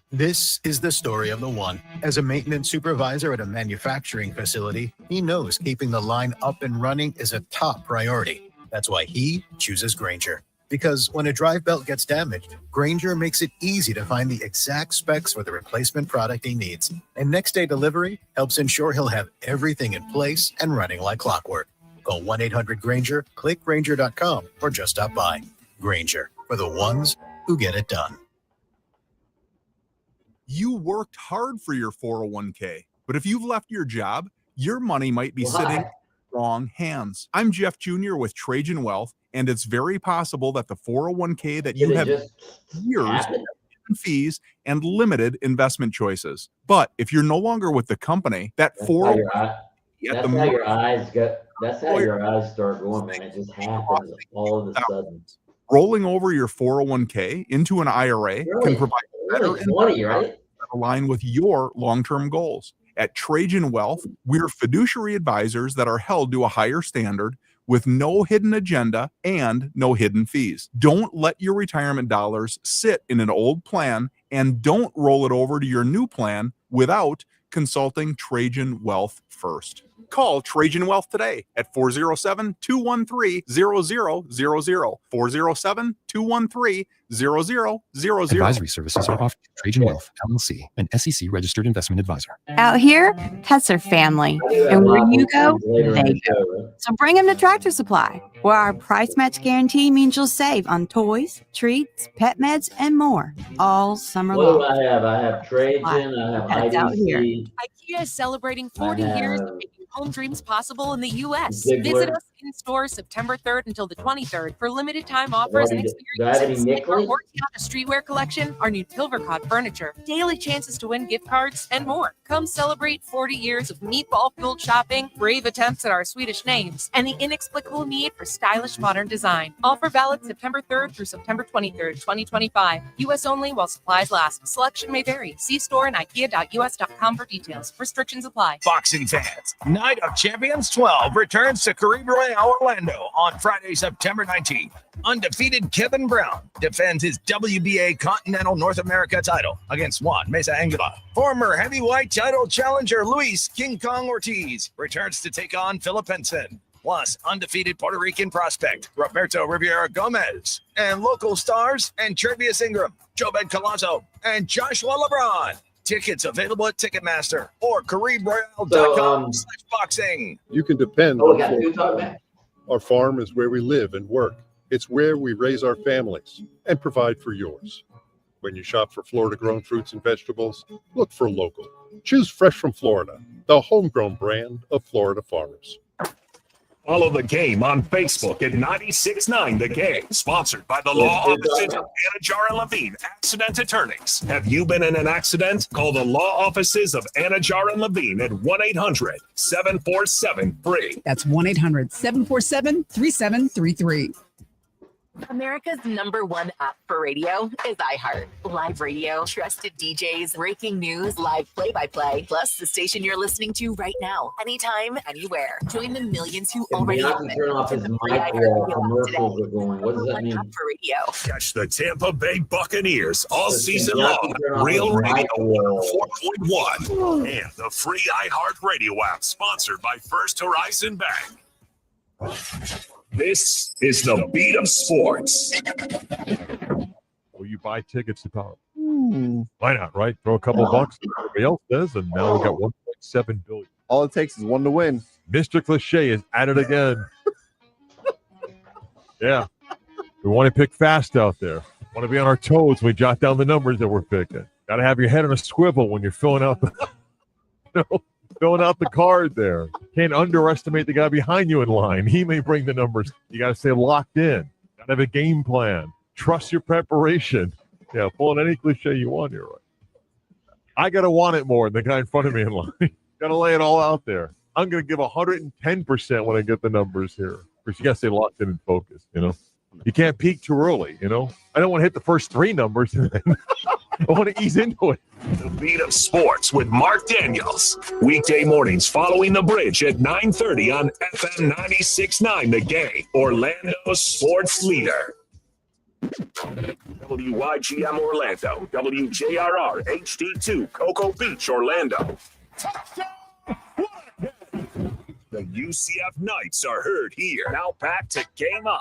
This is the story of the one. As a maintenance supervisor at a manufacturing facility, he knows keeping the line up and running is a top priority. That's why he chooses Grainger. Because when a drive belt gets damaged, Grainger makes it easy to find the exact specs for the replacement product he needs. And next day delivery helps ensure he'll have everything in place and running like clockwork. Call 1-800-GRAINGER, click Grainger.com, or just stop by. Grainger, for the ones who get it done.
You worked hard for your 401k, but if you've left your job, your money might be sitting in the wrong hands. I'm Jeff Jr. with Trajan Wealth, and it's very possible that the 401k that you have years in fees and limited investment choices. But if you're no longer with the company, that 401k
That's how your eyes go. That's how your eyes start going, man. It just happens all of a sudden.
Rolling over your 401k into an IRA can provide better investments that align with your long-term goals. At Trajan Wealth, we're fiduciary advisors that are held to a higher standard with no hidden agenda and no hidden fees. Don't let your retirement dollars sit in an old plan, and don't roll it over to your new plan without consulting Trajan Wealth first. Call Trajan Wealth today at 407-213-0000, 407-213-0000.
Advisory services are offered through Trajan Wealth, LLC, an SEC registered investment advisor.
Out here, pets are family, and where you go, they go. So bring them to Tractor Supply, where our price match guarantee means you'll save on toys, treats, pet meds, and more all summer long.
What do I have? I have Trajan, I have
Pets out here.
IDC.
IKEA is celebrating 40 years of making home dreams possible in the U.S.
Ziegler.
Visit us in store September 3rd until the 23rd for limited time offers and
Do I have any
experiences. Our
Nicholas?
Ortiana streetwear collection, our new Tilvercott furniture, daily chances to win gift cards, and more. Come celebrate 40 years of meatball-fueled shopping, brave attempts at our Swedish names, and the inexplicable need for stylish modern design. Offer valid September 3rd through September 23rd, 2025. U.S. only while supplies last. Selection may vary. See store and ikea.us.com for details. Restrictions apply.
Boxing fans, Night of Champions 12 returns to Caribe Orlando on Friday, September 19th. Undefeated Kevin Brown defends his WBA Continental North America title against Juan Mesa Angela. Former heavyweight title challenger Luis King Kong Ortiz returns to take on Philip Henson. Plus, undefeated Puerto Rican prospect Roberto Riviera Gomez and local stars Antrevious Ingram, Jobed Colazo, and Joshua LeBron. Tickets available at Ticketmaster or CaribeRoyale.com/boxing.
You can depend
Oh,
on
we got
Florida.
two talk back.
Our farm is where we live and work. It's where we raise our families and provide for yours. When you shop for Florida-grown fruits and vegetables, look for local. Choose Fresh from Florida, the homegrown brand of Florida farmers.
Follow the game on Facebook at 96.9 The Game. Sponsored by the law offices of Anajar and Levine, accident attorneys. Have you been in an accident? Call the law offices of Anajar and Levine at 1-800-747-FREE.
That's 1-800-747-3733.
America's #1 app for radio is iHeart. Live radio, trusted DJs, breaking news, live play-by-play, plus the station you're listening to right now, anytime, anywhere. Join the millions who already have it.
Turn off his
Visit the
mic
free
while
iHeart radio app
commercials
today.
are going. What does that mean?
App for radio.
Catch the Tampa Bay Buccaneers all
Listen,
season
Johnny,
long.
turn off
Real
his
Radio
mic wall.
4.1 and the free iHeart Radio app, sponsored by First Horizon Bank. This is the beat of sports.
Will you buy tickets to power? Why not, right? Throw a couple bucks. Everybody else does, and now we got 1.7 billion.
All it takes is one to win.
Mr. Cliche is at it again. Yeah. We want to pick fast out there. Want to be on our toes when we jot down the numbers that we're picking. Got to have your head on a swivel when you're filling out the filling out the card there. Can't underestimate the guy behind you in line. He may bring the numbers. You got to stay locked in. Got to have a game plan. Trust your preparation. Yeah, pulling any cliche you want here. Right? I got to want it more than the guy in front of me in line. Got to lay it all out there. I'm going to give 110% when I get the numbers here. Because you got to stay locked in and focused, you know. You can't peak too early, you know. I don't want to hit the first three numbers. And then I want to ease into it.
The beat of sports with Mark Daniels. Weekday mornings following the bridge at 9:30 on FM 96.9 The Game, Orlando's sports leader. WYGM Orlando, WJRR HD2, Cocoa Beach, Orlando. The UCF Knights are heard here. Now back to Game On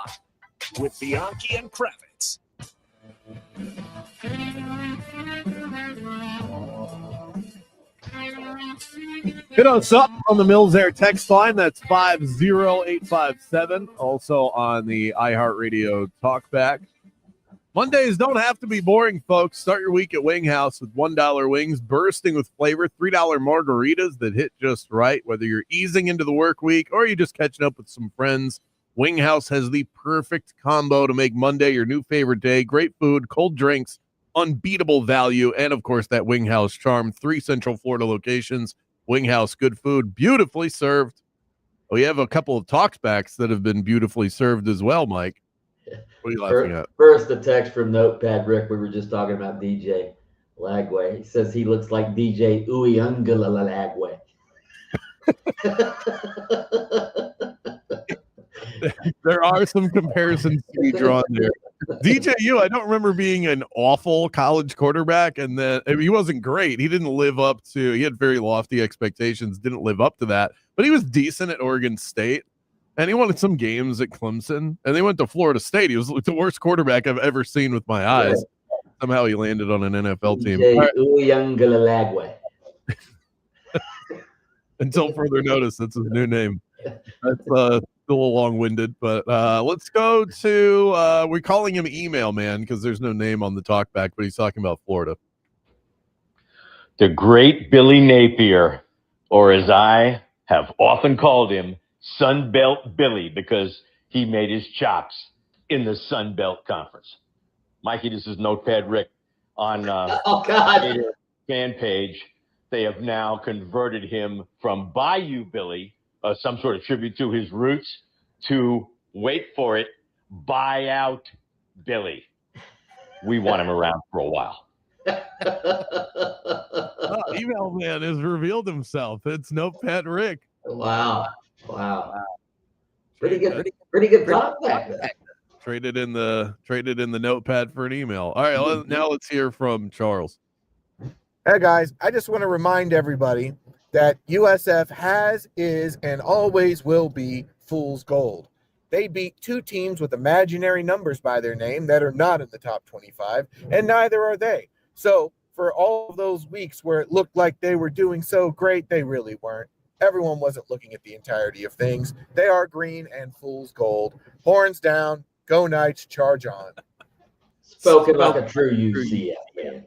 with Bianchi and Kravitz.
Hit us up on the Mills Air text line. That's 50857. Also on the iHeartRadio talkback. Mondays don't have to be boring, folks. Start your week at Wing House with $1 wings bursting with flavor, $3 margaritas that hit just right. Whether you're easing into the work week or you're just catching up with some friends, Wing House has the perfect combo to make Monday your new favorite day. Great food, cold drinks, unbeatable value, and, of course, that Wing House charm. 3 Central Florida locations Wing House, good food, beautifully served. We have a couple of talkbacks that have been beautifully served as well, Mike. What are you laughing at?
First, the text from Notepad Rick. We were just talking about DJ Lagway. He says he looks like DJ Uyungala Lagway.
There are some comparisons to be drawn there. DJU, I don't remember being an awful college quarterback, and then he wasn't great. He didn't live up to. He had very lofty expectations, didn't live up to that, but he was decent at Oregon State. And he won some games at Clemson, and they went to Florida State. He was the worst quarterback I've ever seen with my eyes. Somehow he landed on an NFL team.
Uyunglagwe.
Until further notice, that's his new name. That's still a long-winded, but let's go to we're calling him Email Man because there's no name on the talkback, but he's talking about Florida.
The great Billy Napier, or as I have often called him, Sunbelt Billy, because he made his chops in the Sunbelt Conference. Mikey, this is Notepad Rick on Gator fan page. They have now converted him from Bayou Billy, some sort of tribute to his roots, to, wait for it, Buyout Billy. We want him around for a while.
Email Man has revealed himself. It's Notepad Rick.
Wow. Pretty good talk back there.
Traded in the Notepad for an email. All right, now let's hear from Charles.
Hey guys, I just want to remind everybody that USF has, is, and always will be fool's gold. They beat two teams with imaginary numbers by their name that are not in the top 25, and neither are they. So for all of those weeks where it looked like they were doing so great, they really weren't. Everyone wasn't looking at the entirety of things. They are green and fool's gold. Horns down. Go Knights. Charge on.
Spoken like a true UCF man.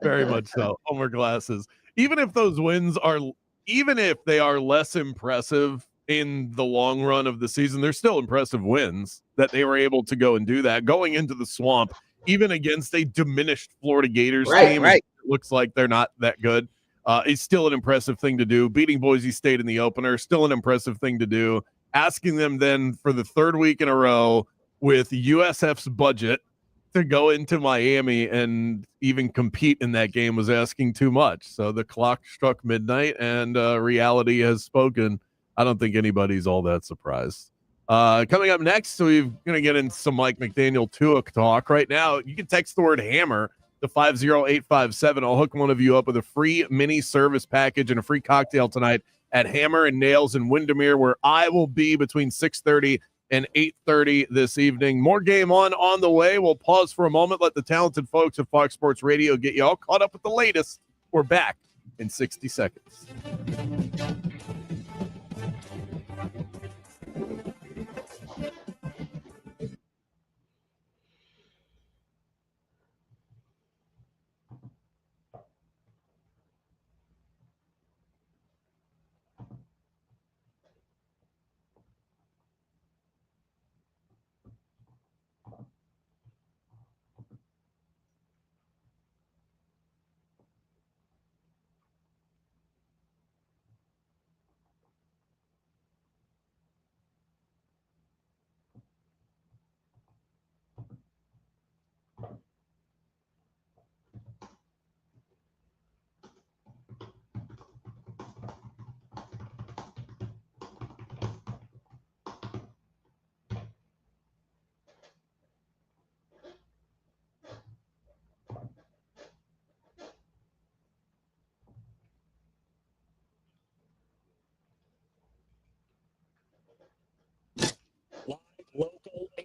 Very much so. Homer glasses. Even if those wins are, even if they are less impressive in the long run of the season, they're still impressive wins that they were able to go and do that. Going into the swamp, even against a diminished Florida Gators team, it looks like they're not that good. It's still an impressive thing to do. Beating Boise State in the opener, still an impressive thing to do. Asking them then for the third week in a row with USF's budget to go into Miami and even compete in that game was asking too much. So the clock struck midnight and reality has spoken. I don't think anybody's all that surprised. Coming up next, so we're going to get into some Mike McDaniel Tua talk. Right now, you can text the word hammer to 50857. I'll hook one of you up with a free mini service package and a free cocktail tonight at Hammer and Nails in Windermere, where I will be between 6:30 and 8:30 this evening. More game on the way. We'll pause for a moment, let the talented folks at Fox Sports Radio get you all caught up with the latest. We're back in 60 seconds.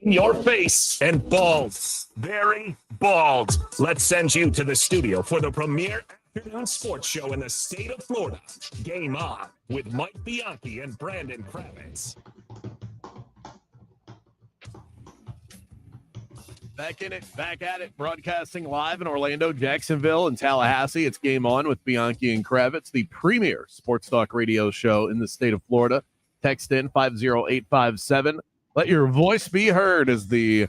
In your face and bald. Very bald. Let's send you to the studio for the premier afternoon sports show in the state of Florida. Game On with Mike Bianchi and Brandon Kravitz.
Back at it, broadcasting live in Orlando, Jacksonville, and Tallahassee. It's Game On with Bianchi and Kravitz, the premier sports talk radio show in the state of Florida. Text in 50857. Let your voice be heard, as the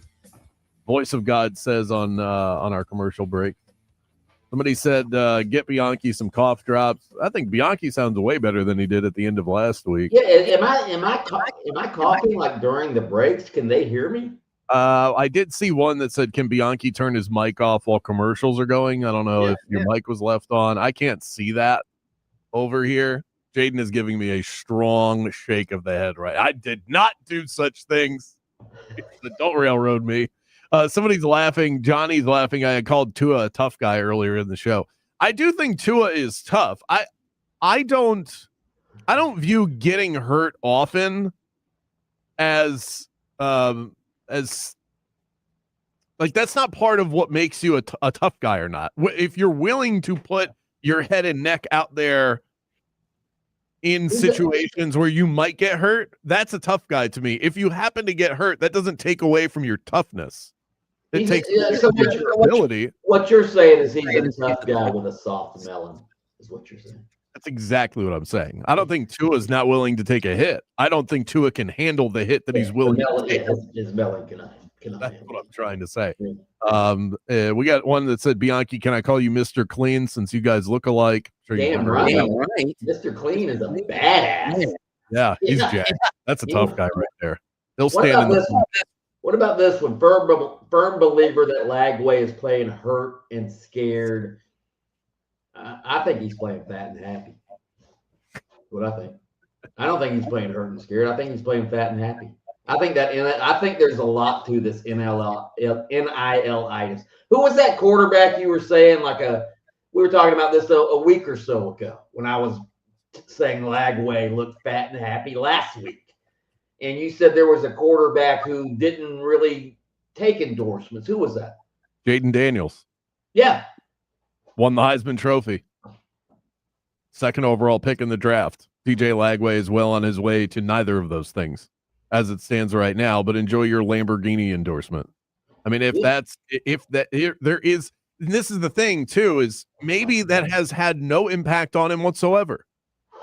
voice of God says on our commercial break. Somebody said get Bianchi some cough drops. I think Bianchi sounds way better than he did at the end of last week.
Yeah, am I coughing like during the breaks? Can they hear me?
I did see one that said, can Bianchi turn his mic off while commercials are going? I don't know if your mic was left on. I can't see that over here. Jaden is giving me a strong shake of the head, right? I did not do such things. Don't railroad me. Somebody's laughing. Johnny's laughing. I called Tua a tough guy earlier in the show. I do think Tua is tough. I don't view getting hurt often as like that's not part of what makes you a tough guy or not. If you're willing to put your head and neck out there in situations where you might get hurt, that's a tough guy to me. If you happen to get hurt, that doesn't take away from your toughness. It takes away from your ability.
What you're saying is he's a tough guy with a soft melon, is what you're saying.
That's exactly what I'm saying. I don't think Tua's not willing to take a hit. I don't think Tua can handle the hit that he's willing to take.
His melon can I
That's what I'm trying to say. We got one that said, Bianchi, can I call you Mr. Clean since you guys look alike? Sure.
Damn right. Mr. Clean is a badass.
Yeah, he's jacked. That's a tough guy right there. He'll stand in
What about this one? Firm believer that Lagway is playing hurt and scared. I think he's playing fat and happy. What I think. I don't think he's playing hurt and scared. I think he's playing fat and happy. I think there's a lot to this NIL-itis. Who was that quarterback you were saying? We were talking about this a week or so ago when I was saying Lagway looked fat and happy last week. And you said there was a quarterback who didn't really take endorsements. Who was that?
Jaden Daniels.
Yeah.
Won the Heisman Trophy. Second overall pick in the draft. DJ Lagway is well on his way to neither of those things as it stands right now, but enjoy your Lamborghini endorsement. I mean, there is, and this is the thing too, is maybe that has had no impact on him whatsoever.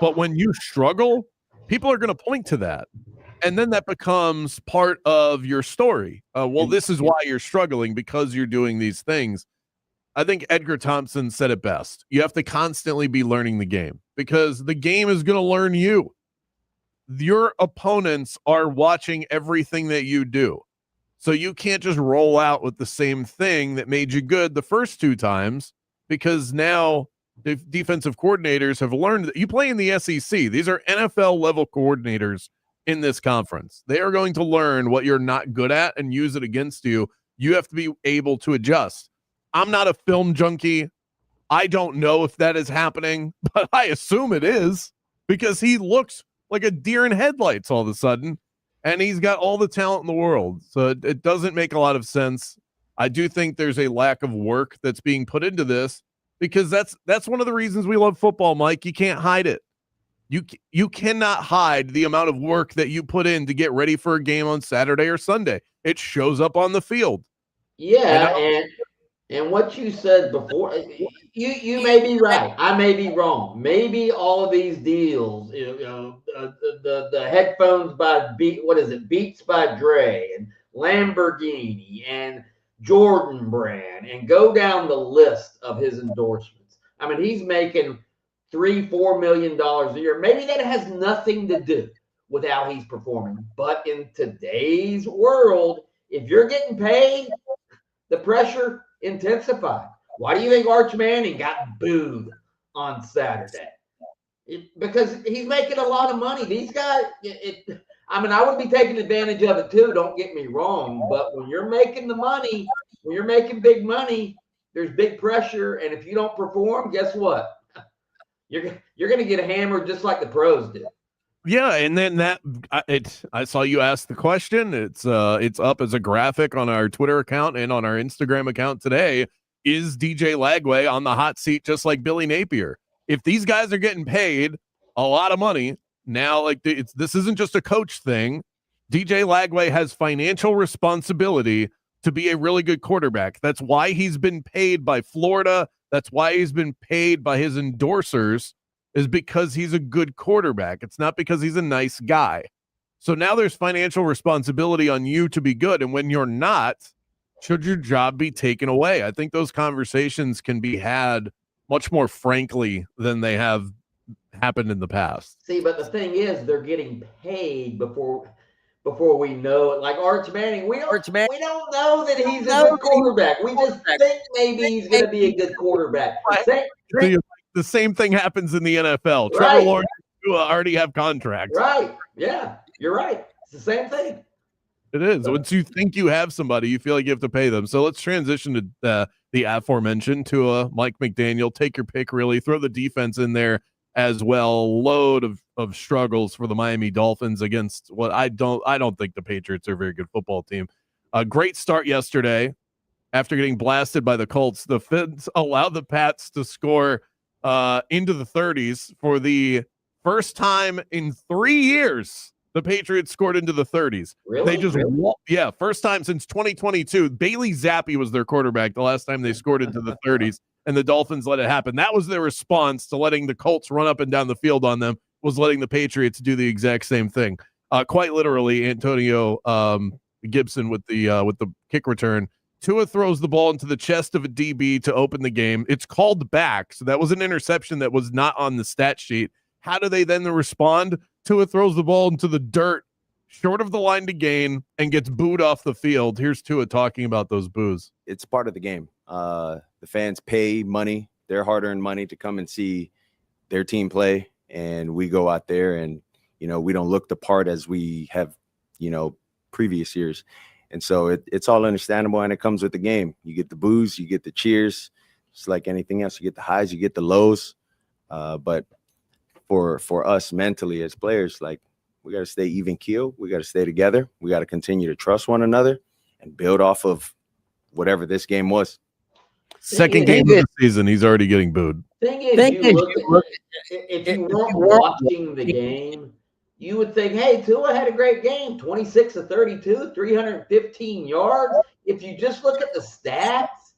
But when you struggle, people are going to point to that. And then that becomes part of your story. Well, this is why you're struggling, because you're doing these things. I think Edgar Thompson said it best. You have to constantly be learning the game because the game is going to learn you. Your opponents are watching everything that you do. So you can't just roll out with the same thing that made you good the first two times, because now the defensive coordinators have learned that you play in the SEC. These are NFL level coordinators in this conference. They are going to learn what you're not good at and use it against you. You have to be able to adjust. I'm not a film junkie. I don't know if that is happening, but I assume it is because he looks like a deer in headlights all of a sudden, and he's got all the talent in the world. So it doesn't make a lot of sense. I do think there's a lack of work that's being put into this because that's one of the reasons we love football, Mike. You can't hide it. You cannot hide the amount of work that you put in to get ready for a game on Saturday or Sunday. It shows up on the field.
Yeah, and what you said before, you may be right. I may be wrong. Maybe all of these deals, the headphones by Beats by Dre and Lamborghini and Jordan Brand, and go down the list of his endorsements. I mean, he's making $3-4 million a year. Maybe that has nothing to do with how he's performing. But in today's world, if you're getting paid, the pressure intensified. Why do you think Arch Manning got booed on Saturday? Because he's making a lot of money. These guys, I would be taking advantage of it too, don't get me wrong. But when you're making the money, when you're making big money, there's big pressure. And if you don't perform, guess what? You're going to get hammered just like the pros did.
Yeah, and then I saw you ask the question. It's up as a graphic on our Twitter account and on our Instagram account today. Is DJ Lagway on the hot seat just like Billy Napier? If these guys are getting paid a lot of money now, this isn't just a coach thing. DJ Lagway has financial responsibility to be a really good quarterback. That's why he's been paid by Florida. That's why he's been paid by his endorsers, is because he's a good quarterback. It's not because he's a nice guy. So now there's financial responsibility on you to be good. And when you're not, Should your job be taken away? I think those conversations can be had much more frankly than they have happened in the past.
See, but the thing is, they're getting paid before we know it. Like Arch Manning, we don't know that he's a good quarterback. We just think maybe he's going to be a good quarterback.
The same thing happens in the NFL.
Right.
Trevor Lawrence and Tua already have contracts.
Right. Yeah, you're right. It's the same thing.
It is. Once you think you have somebody, you feel like you have to pay them. So let's transition to the aforementioned Tua, Mike McDaniel. Take your pick, really. Throw the defense in there as well. Load of struggles for the Miami Dolphins against what I don't think the Patriots are a very good football team. A great start yesterday after getting blasted by the Colts. The Fins allowed the Pats to score into the 30s for the first time in 3 years. The Patriots scored into the 30s.
Really?
They just first time since 2022. Bailey Zappi was their quarterback the last time they scored into the 30s, and the Dolphins let it happen. That was their response to letting the Colts run up and down the field on them, was letting the Patriots do the exact same thing. Quite literally, Antonio Gibson with the kick return. Tua throws the ball into the chest of a DB to open the game. It's called back, so that was an interception that was not on the stat sheet. How do they then respond? Tua throws the ball into the dirt, short of the line to gain, and gets booed off the field. Here's Tua talking about those boos.
It's part of the game. The fans pay money, their hard-earned money, to come and see their team play, and we go out there and, we don't look the part as we have, previous years. And so it's all understandable, and it comes with the game. You get the boos, you get the cheers. It's like anything else. You get the highs, you get the lows. But for us mentally as players, like, we got to stay even keel. We got to stay together. We got to continue to trust one another and build off of whatever this game was.
Second game of the season, he's already getting booed.
Thing is, if you weren't watching the game, you would think, hey, Tua had a great game, 26 of 32, 315 yards. If you just look at the stats,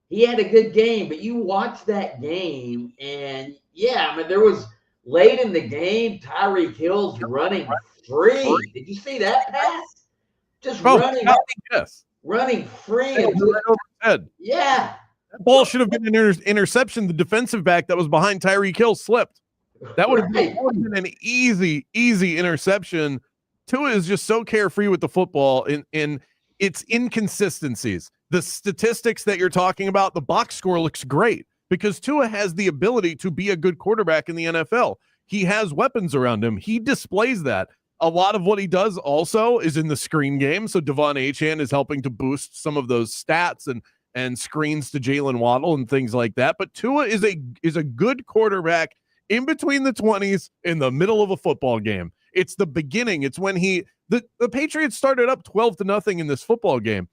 he had a good game. But you watch that game, and, there was late in the game, Tyreek Hill's running free. Did you see that pass? Just running free. Yeah.
That ball should have been an interception. The defensive back that was behind Tyreek Hill slipped. That would have been an easy interception. Tua is just so carefree with the football in its inconsistencies. The statistics that you're talking about, the box score looks great because Tua has the ability to be a good quarterback in the NFL. He has weapons around him. He displays that. A lot of what he does also is in the screen game. So Devon Achane is helping to boost some of those stats and screens to Jalen Waddle and things like that. But Tua is a good quarterback in between the 20s in the middle of a football game. It's the beginning. It's when the Patriots started up 12-0 in this football game.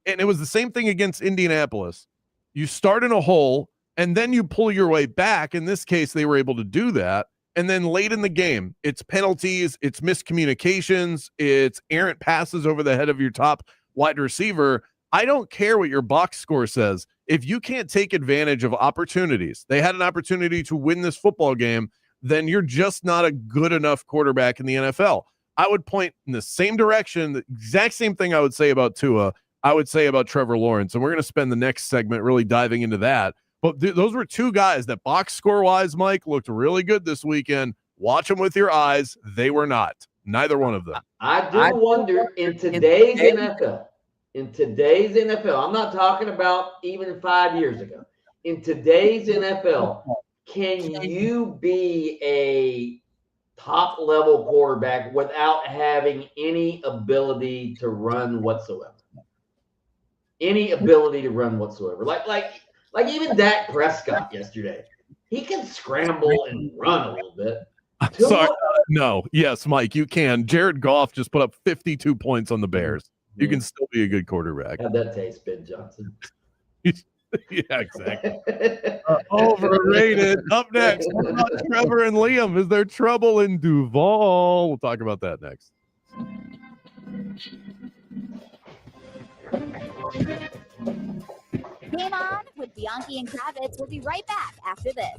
And it was the same thing against Indianapolis. You start in a hole and then you pull your way back. In this case, they were able to do that. And then late in the game, it's penalties, it's miscommunications, it's errant passes over the head of your top wide receiver. I don't care what your box score says. If you can't take advantage of opportunities, they had an opportunity to win this football game, then you're just not a good enough quarterback in the NFL. I would point in the same direction, the exact same thing I would say about Tua, I would say about Trevor Lawrence. And we're going to spend the next segment really diving into that. But those were two guys that box score-wise, Mike, looked really good this weekend. Watch them with your eyes. They were not. Neither one of them.
I do wonder in today's NFL, I'm not talking about even 5 years ago. In today's NFL, can you be a top-level quarterback without having any ability to run whatsoever? Any ability to run whatsoever. Like even Dak Prescott yesterday. He can scramble and run a little bit.
Sorry. No. Yes, Mike, you can. Jared Goff just put up 52 points on the Bears. You can still be a good quarterback.
How'd that taste, Ben Johnson?
Yeah, exactly. Overrated. Up next, what about Trevor and Liam? Is there trouble in Duval? We'll talk about that next.
Game on with Bianchi and Kravitz. We'll be right back after this.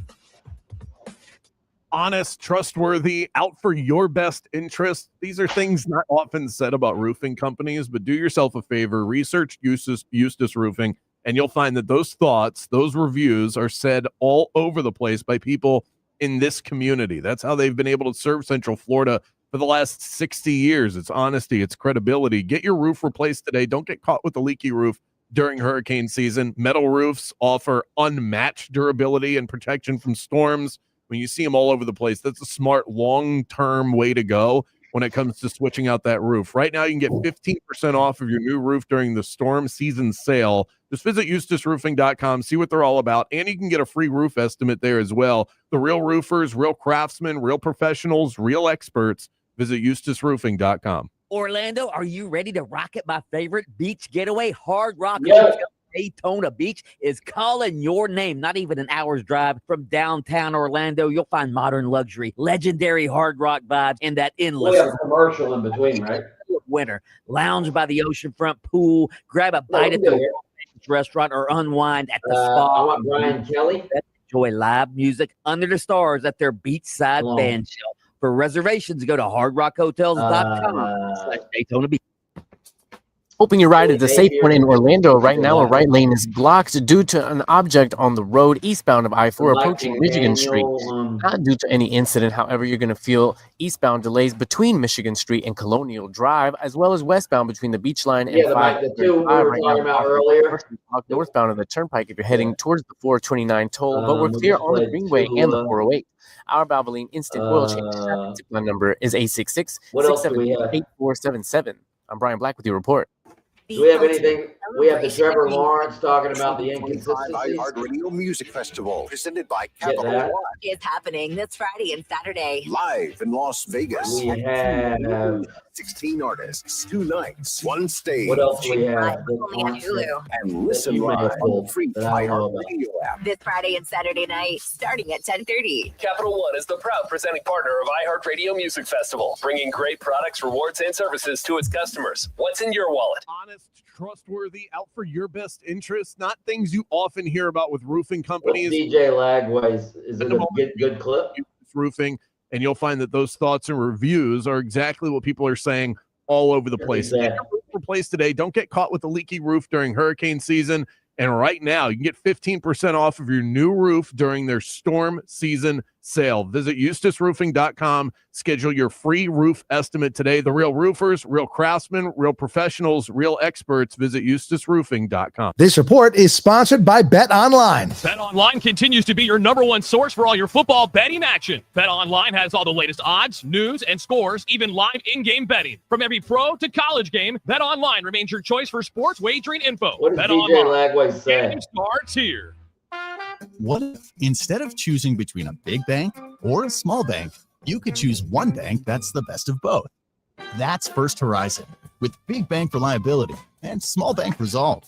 honest, trustworthy, out for your best interest. These are things not often said about roofing companies, but do yourself a favor, research Eustace Roofing, and you'll find that those thoughts, those reviews are said all over the place by people in this community. That's how they've been able to serve Central Florida for the last 60 years. It's honesty, it's credibility. Get your roof replaced today. Don't get caught with a leaky roof during hurricane season. Metal roofs offer unmatched durability and protection from storms. When you see them all over the place, that's a smart long-term way to go when it comes to switching out that roof. Right now, you can get 15% off of your new roof during the storm season sale. Just visit EustaceRoofing.com, see what they're all about, and you can get a free roof estimate there as well. The real roofers, real craftsmen, real professionals, real experts. Visit EustaceRoofing.com.
Orlando, are you ready to rock at my favorite beach getaway? Hard Rock
Yes.
Hotel Daytona Beach is calling your name. Not even an hour's drive from downtown Orlando. You'll find modern luxury, legendary Hard Rock vibes, and that endless
We have a commercial in between, right?
winter. Lounge by the oceanfront pool, grab a bite at the restaurant, or unwind at the spa.
I want Brian Kelly.
Enjoy live music under the stars at their beachside band shell. For reservations, go to hardrockhotels.com/Daytona Beach.
Hoping your ride is a safe one in Orlando. Right now, a right lane is blocked due to an object on the road eastbound of I-4 approaching Michigan Street. Not due to any incident. However, you're going to feel eastbound delays between Michigan Street and Colonial Drive, as well as westbound between the Beach Line and
the two we were talking about earlier.
Northbound of the Turnpike if you're heading towards the 429 toll, but we're clear on the Greenway and the 408. Our Valvoline Instant Oil Change traffic tip line number is 866-678-8477. I'm Brian Black with your report.
Do we have anything? We have the Trevor Lawrence talking about the inconsistencies.
iHeartRadio Music Festival, presented by
Get
Capital
that?
One.
Is happening this Friday and Saturday.
Live in Las Vegas.
We have
16 artists, 2 nights, 1 stage.
What else do we have?
Only on Hulu.
And listen
You might
live
have
on
pulled
the free
that I know about.
iHeartRadio app.
This Friday and Saturday night, starting at 10:30.
Capital One is the proud presenting partner of iHeartRadio Music Festival, bringing great products, rewards, and services to its customers. What's in your wallet?
Honest, trustworthy, out for your best interest, not things you often hear about with roofing companies.
DJ Lagways, is it a good clip?
Roofing, and you'll find that those thoughts and reviews are exactly what people are saying all over the place. Get your roof replaced today. Don't get caught with a leaky roof during hurricane season. And right now, you can get 15% off of your new roof during their storm season sale. Visit EustaceRoofing.com. Schedule your free roof estimate today. The real roofers, real craftsmen, real professionals, real experts. Visit EustaceRoofing.com.
This report is sponsored by Bet Online.
BetOnline continues to be your #1 source for all your football betting action. BetOnline has all the latest odds, news, and scores, even live in-game betting. From every pro to college game, BetOnline remains your choice for sports wagering info.
What does DJ Lagways say?
Game starts here.
What if instead of choosing between a big bank or a small bank, you could choose one bank that's the best of both? That's First Horizon. With big bank reliability and small bank resolve,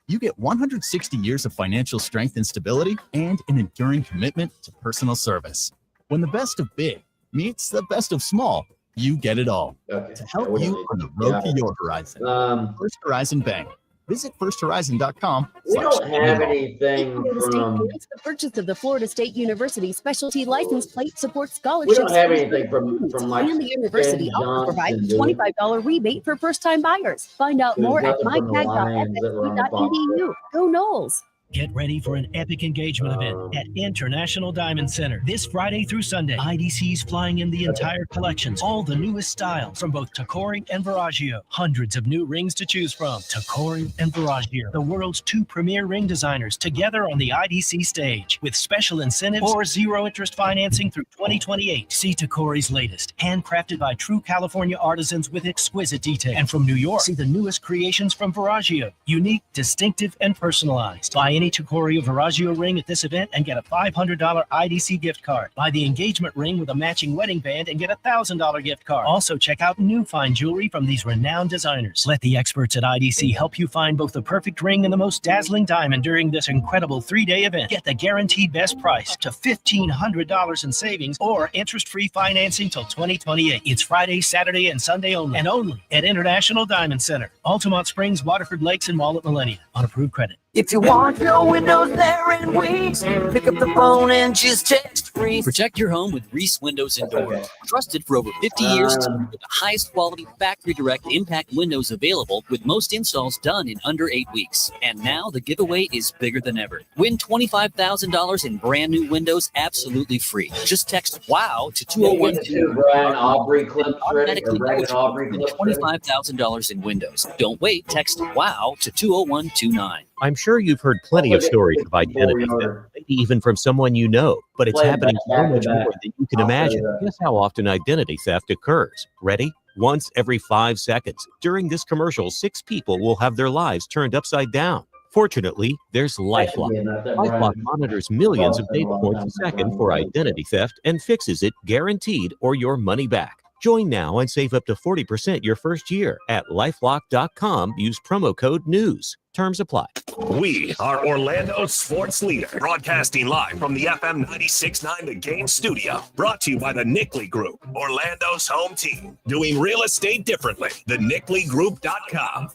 you get 160 years of financial strength and stability and an enduring commitment to personal service. When the best of big meets the best of small, you get it all. To help you on the road to your horizon. First Horizon Bank. Visit firsthorizon.com.
We don't have anything from.
The purchase of the Florida State University Specialty License Plate Support
We
Scholarships.
don't have anything from like.
And the university
Ben
also provides a
Johnson, do we?
$25 rebate for first-time buyers. Find out
There's
more at
nothing from the Lions that were on the box.
mycag.fsu.edu. Go Knowles.
Get ready for an epic engagement event at International Diamond Center this Friday through Sunday. IDC's flying in the entire collections, all the newest styles from both Tacori and Veragio. Hundreds of new rings to choose from. Tacori and Veragio, the world's 2 premier ring designers, together on the IDC stage with special incentives or zero interest financing through 2028. See Tacori's latest, handcrafted by true California artisans with exquisite detail. And from New York, see the newest creations from Veragio, unique, distinctive, and personalized. Buy any Tacori or Veragio ring at this event and get a $500 IDC gift card. Buy the engagement ring with a matching wedding band and get a $1,000 gift card. Also, check out new fine jewelry from these renowned designers. Let the experts at IDC help you find both the perfect ring and the most dazzling diamond during this incredible 3-day event. Get the guaranteed best price, up to $1,500 in savings, or interest-free financing till 2028. It's Friday, Saturday, and Sunday only, and only at International Diamond Center, Altamont Springs, Waterford Lakes, and Mall at Millennia on approved credit.
If you want your windows there in weeks, pick up the phone and just text
free. Protect your home with Reese Windows and Doors. Trusted for over 50 years with the highest quality factory direct impact windows available, with most installs done in under 8 weeks. And now the giveaway is bigger than ever. Win $25,000 in brand new windows absolutely free. Just text WOW to 201.
Brian Aubrey clips ready, or Brandon Aubrey
Win
clips ready.
$25,000 in windows. Don't wait. Text WOW to 20129.
I'm sure you've heard plenty of stories of identity theft, maybe even from someone you know, but it's
Play it
happening
back
so
to
much
back.
more than you can
I'll play
imagine.
that.
Guess how often identity theft occurs? Ready? Once every 5 seconds. During this commercial, 6 people will have their lives turned upside down. Fortunately, there's LifeLock. LifeLock monitors millions of data points a second for identity theft and fixes it guaranteed or your money back. Join now and save up to 40% your first year at LifeLock.com. Use promo code NEWS. Terms apply.
We are Orlando's sports leader, broadcasting live from the FM 96.9 The Game studio. Brought to you by the Nickley Group, Orlando's home team. Doing real estate differently. TheNickleyGroup.com.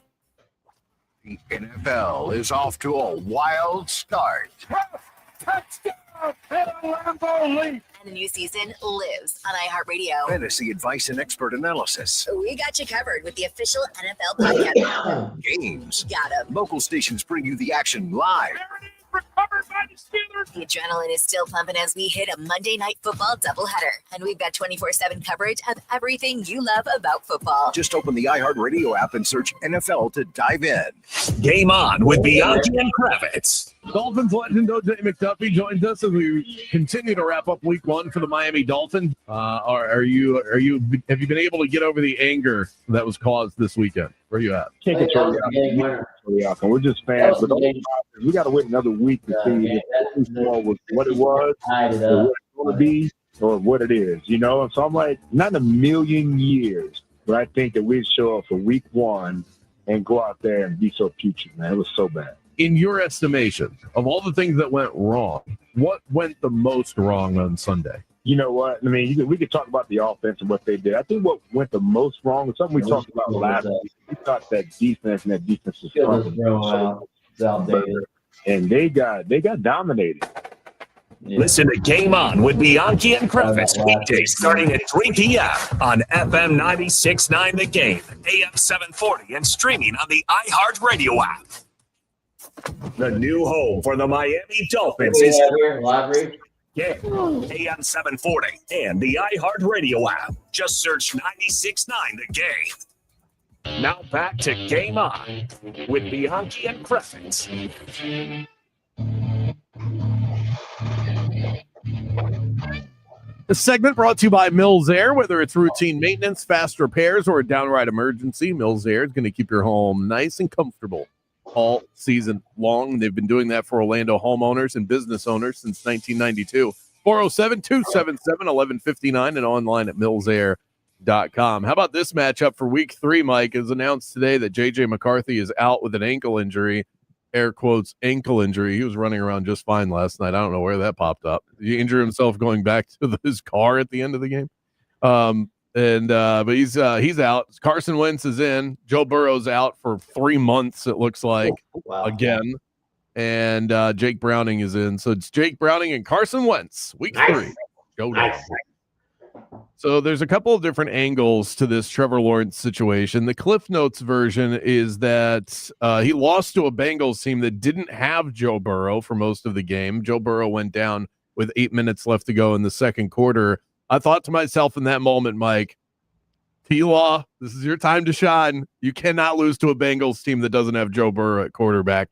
The NFL is off to a wild start.
And the new season lives on iHeartRadio.
Fantasy advice and expert analysis.
We got you covered with the official NFL podcast.
Games.
Got 'em.
Local stations bring you the action live.
The adrenaline is still pumping as we hit a Monday Night Football doubleheader. And we've got 24/7 coverage of everything you love about football.
Just open the iHeartRadio app and search NFL to dive in.
Game on with Bianchi and Kravitz.
Dolphins legend O.J. McDuffie joins us as we continue to wrap up Week 1 for the Miami Dolphins. Have you been able to get over the anger that was caused this weekend? Where are you at?
Can't control the outcome. We're just fans, but we got to wait another week to see if this was what it was, or what it's going to be, or what it is. You know, and so I'm like, not in a million years, but I think that we'd show up for Week 1 and go out there and be so putrid, man. It was so bad.
In your estimation, of all the things that went wrong, what went the most wrong on Sunday?
You know what? I mean, we could talk about the offense and what they did. I think what went the most wrong was something we talked about last week. We thought that defense and that defense was strong. And they got dominated.
Listen to Game On with Bianchi and Kravitz weekdays starting at 3 p.m. on FM 96.9 The Game, AM 740, and streaming on the iHeartRadio app. The new home for the Miami Dolphins is AM 740 and the iHeartRadio app. Just search 96.9 The Game. Now back to Game On with Bianchi and Kravitz.
The segment brought to you by Mills Air. Whether it's routine maintenance, fast repairs, or a downright emergency, Mills Air is going to keep your home nice and comfortable all season long. They've been doing that for Orlando homeowners and business owners since 1992. 407-277-1159 and online at millsair.com. How about this matchup for Week 3, Mike? It was announced today that J.J. McCarthy is out with an ankle injury, air quotes, ankle injury. He was running around just fine last night. I don't know where that popped up. He injured himself going back to his car at the end of the game. But he's out. Carson Wentz is in. Joe Burrow's out for 3 months, it looks like, again. And Jake Browning is in. So it's Jake Browning and Carson Wentz, Week 3. Go down. So there's a couple of different angles to this Trevor Lawrence situation. The Cliff Notes version is that he lost to a Bengals team that didn't have Joe Burrow for most of the game. Joe Burrow went down with 8 minutes left to go in the second quarter. I thought to myself in that moment, Mike, T-Law, this is your time to shine. You cannot lose to a Bengals team that doesn't have Joe Burrow at quarterback.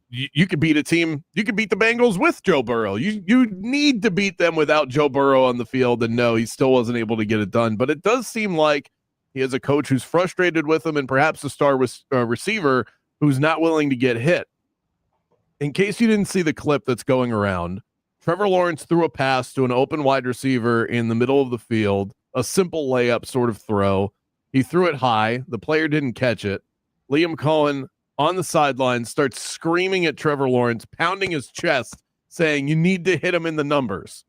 You could beat a team. You could beat the Bengals with Joe Burrow. You need to beat them without Joe Burrow on the field. And no, he still wasn't able to get it done. But it does seem like he has a coach who's frustrated with him and perhaps a star receiver who's not willing to get hit. In case you didn't see the clip that's going around, Trevor Lawrence threw a pass to an open wide receiver in the middle of the field, a simple layup sort of throw. He threw it high. The player didn't catch it. Liam Cohen on the sideline starts screaming at Trevor Lawrence, pounding his chest, saying, you need to hit him in the numbers.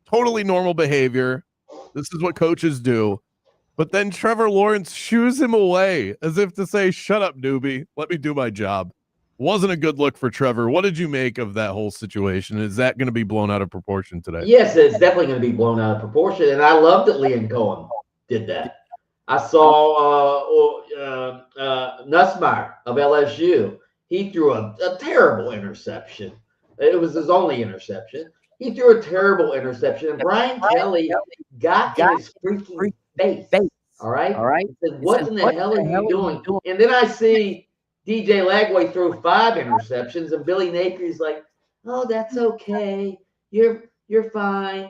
Totally normal behavior. This is what coaches do. But then Trevor Lawrence shoos him away as if to say, shut up, newbie. Let me do my job. wasn't a good look for Trevor. What did you make of that whole situation? Is that going to be blown out of proportion today?
Yes, it's definitely going to be blown out of proportion, and I love that Liam Cohen did that. I saw Nussmeier of LSU. He threw a terrible interception. It was his only interception. He threw a terrible interception, and Brian Kelly got in his freaking face. All right? He said, what in the hell are you doing? And then I see DJ Lagway threw 5 interceptions, and Billy Napier's like, oh, that's okay. You're fine.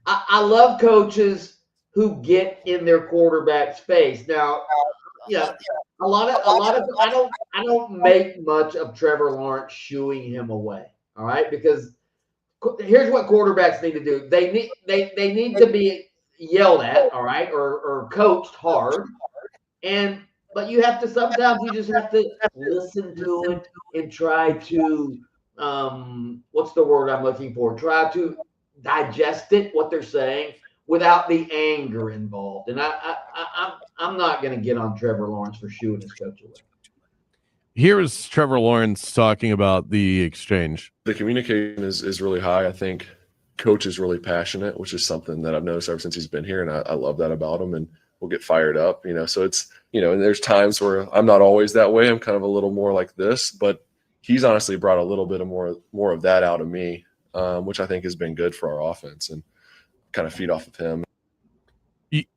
I love coaches who get in their quarterback's face. Now, a lot of I don't make much of Trevor Lawrence shooing him away. All right, because here's what quarterbacks need to do. They need to be yelled at, all right, or coached hard. But you have to sometimes you just have to listen to it and try to what's the word I'm looking for? Try to digest it, what they're saying, without the anger involved. And I'm not going to get on Trevor Lawrence for shooing his coach away.
Here is Trevor Lawrence talking about the exchange.
The communication is really high. I think coach is really passionate, which is something that I've noticed ever since he's been here, and I love that about him. And we'll get fired up, So it's and there's times where I'm not always that way. I'm kind of a little more like this, but he's honestly brought a little bit of more of that out of me, which I think has been good for our offense and kind of feed off of him.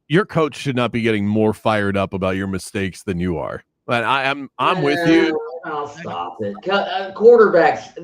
Your coach should not be getting more fired up about your mistakes than you are. But I'm with you.
I'll stop it. Quarterbacks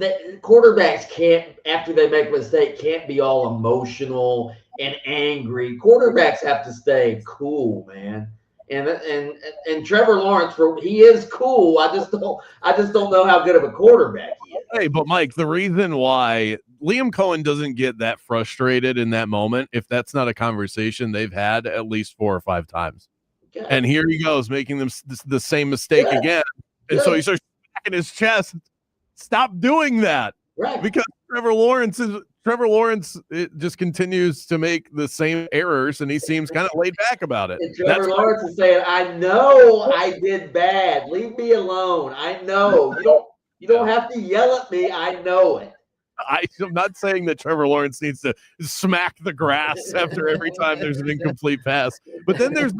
can't, after they make a mistake, can't be all emotional and angry. Quarterbacks have to stay cool, man. And Trevor Lawrence, he is cool. I just don't know how good of a quarterback he is.
Hey, but Mike, the reason why Liam Cohen doesn't get that frustrated in that moment, if that's not a conversation they've had at least 4 or 5 times. Okay. And here he goes making them the same mistake again. And so he starts smacking his chest. Stop doing that.
Right.
Because Trevor Lawrence it just continues to make the same errors, and he seems kind of laid back about it.
And Trevor Lawrence is saying, I know I did bad. Leave me alone. I know. You don't have to yell at me. I know it.
I'm not saying that Trevor Lawrence needs to smack the grass after every time there's an incomplete pass. But then there's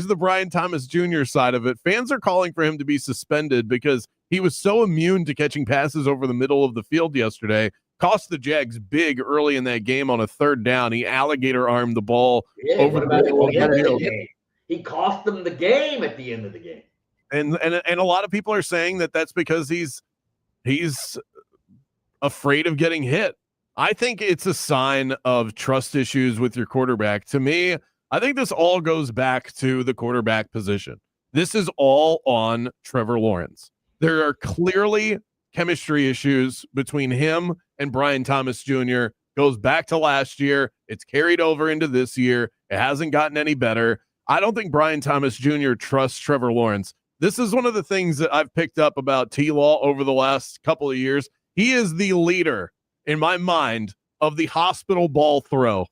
the Brian Thomas Jr. side of it. Fans are calling for him to be suspended because he was so immune to catching passes over the middle of the field yesterday. Cost the Jags big early in that game on a 3rd down. He alligator armed the ball over the middle of the field.
He cost them the game at the end of the game.
And a lot of people are saying that that's because he's afraid of getting hit. I think it's a sign of trust issues with your quarterback. To me, I think this all goes back to the quarterback position. This is all on Trevor Lawrence. There are clearly chemistry issues between him and Brian Thomas Jr. Goes back to last year. It's carried over into this year. It hasn't gotten any better. I don't think Brian Thomas Jr. trusts Trevor Lawrence. This is one of the things that I've picked up about T-Law over the last couple of years. He is the leader, in my mind, of the hospital ball throw.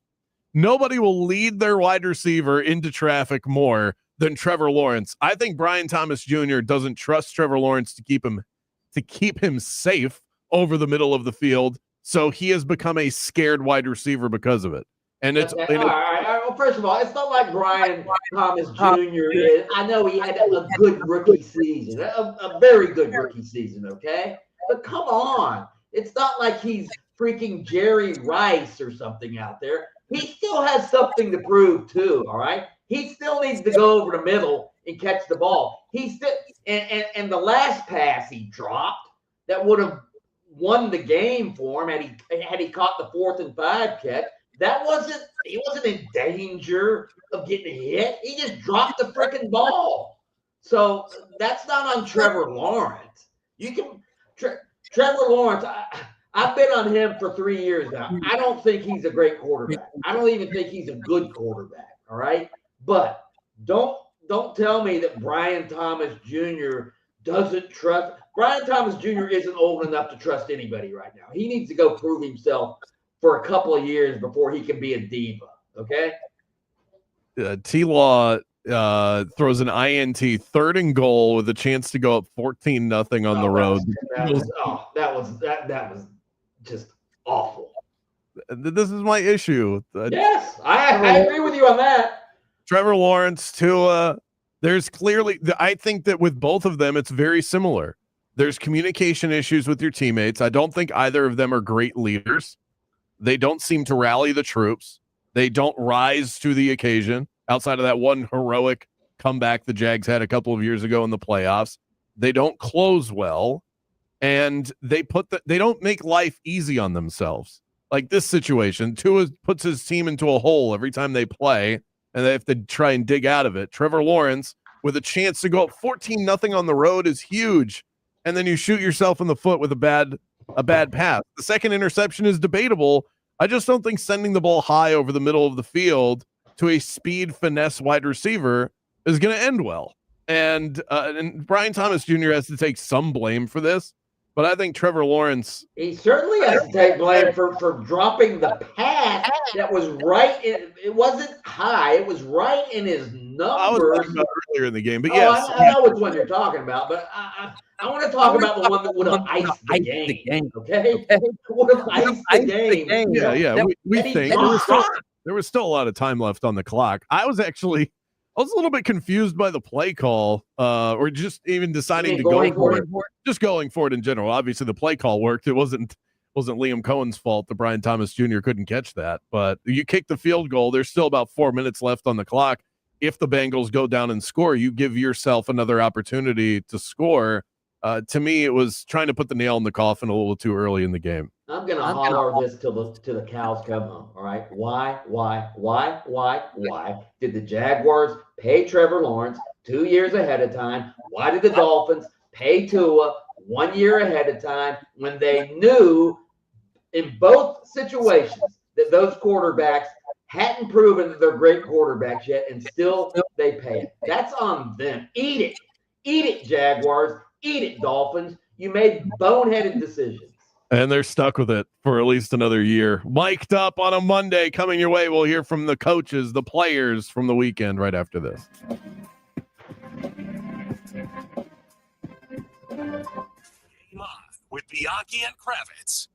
Nobody will lead their wide receiver into traffic more than Trevor Lawrence. I think Brian Thomas Jr. doesn't trust Trevor Lawrence to keep him safe over the middle of the field, so he has become a scared wide receiver because of it. And it's
all right. Well, first of all, it's not like Brian Thomas Jr. is. I know he had a good rookie season, a very good rookie season, okay? But come on. It's not like he's freaking Jerry Rice or something out there. He still has something to prove, too, all right? He still needs to go over the middle and catch the ball. He still and the last pass he dropped that would have won the game for him had he caught the 4th and 5 catch. He wasn't in danger of getting hit. He just dropped the freaking ball. So that's not on Trevor Lawrence. Trevor Lawrence, I've been on him for 3 years now. I don't think he's a great quarterback. I don't even think he's a good quarterback. All right. But don't tell me that Brian Thomas Jr. doesn't trust. Brian Thomas Jr. isn't old enough to trust anybody right now. He needs to go prove himself for a couple of years before he can be a diva. Okay.
T-Law throws an INT, 3rd and goal with a chance to go up 14-0 on the road.
That was just awful.
This is my issue.
Yes, I agree with you on that.
Trevor Lawrence, Tua, there's clearly, I think that with both of them, it's very similar. There's communication issues with your teammates. I don't think either of them are great leaders. They don't seem to rally the troops. They don't rise to the occasion outside of that one heroic comeback the Jags had a couple of years ago in the playoffs. They don't close well, and they don't make life easy on themselves. Like this situation, Tua puts his team into a hole every time they play, and they have to try and dig out of it. Trevor Lawrence, with a chance to go up 14-0 on the road, is huge, and then you shoot yourself in the foot with a bad pass. The second interception is debatable. I just don't think sending the ball high over the middle of the field to a speed finesse wide receiver is going to end well. And Brian Thomas Jr. has to take some blame for this, but I think Trevor Lawrence,
he certainly has to take blame for dropping the pass that was right. It wasn't high. It was right in his numbers.
I was talking about earlier in the game, but yes.
I know which one you're talking about, but I want to talk about the one that would have iced the game. Okay? Would have iced the game.
Yeah. We think there was still a lot of time left on the clock. I was a little bit confused by the play call, or just even deciding to go for it. Just going for it in general. Obviously, the play call worked. It wasn't Liam Cohen's fault that Brian Thomas Jr. couldn't catch that. But you kick the field goal. There's still about 4 minutes left on the clock. If the Bengals go down and score, you give yourself another opportunity to score. To me, it was trying to put the nail in the coffin a little too early in the game.
I'm gonna holler this till the cows come home. All right, why did the Jaguars pay Trevor Lawrence 2 years ahead of time? Why did the Dolphins pay Tua 1 year ahead of time when they knew in both situations that those quarterbacks hadn't proven that they're great quarterbacks yet, and still they pay it? That's on them. Eat it, Jaguars. Eat it, Dolphins. You made boneheaded decisions.
And they're stuck with it for at least another year. Mic'd up on a Monday coming your way. We'll hear from the coaches, the players from the weekend right after this.
With Bianchi and Kravitz.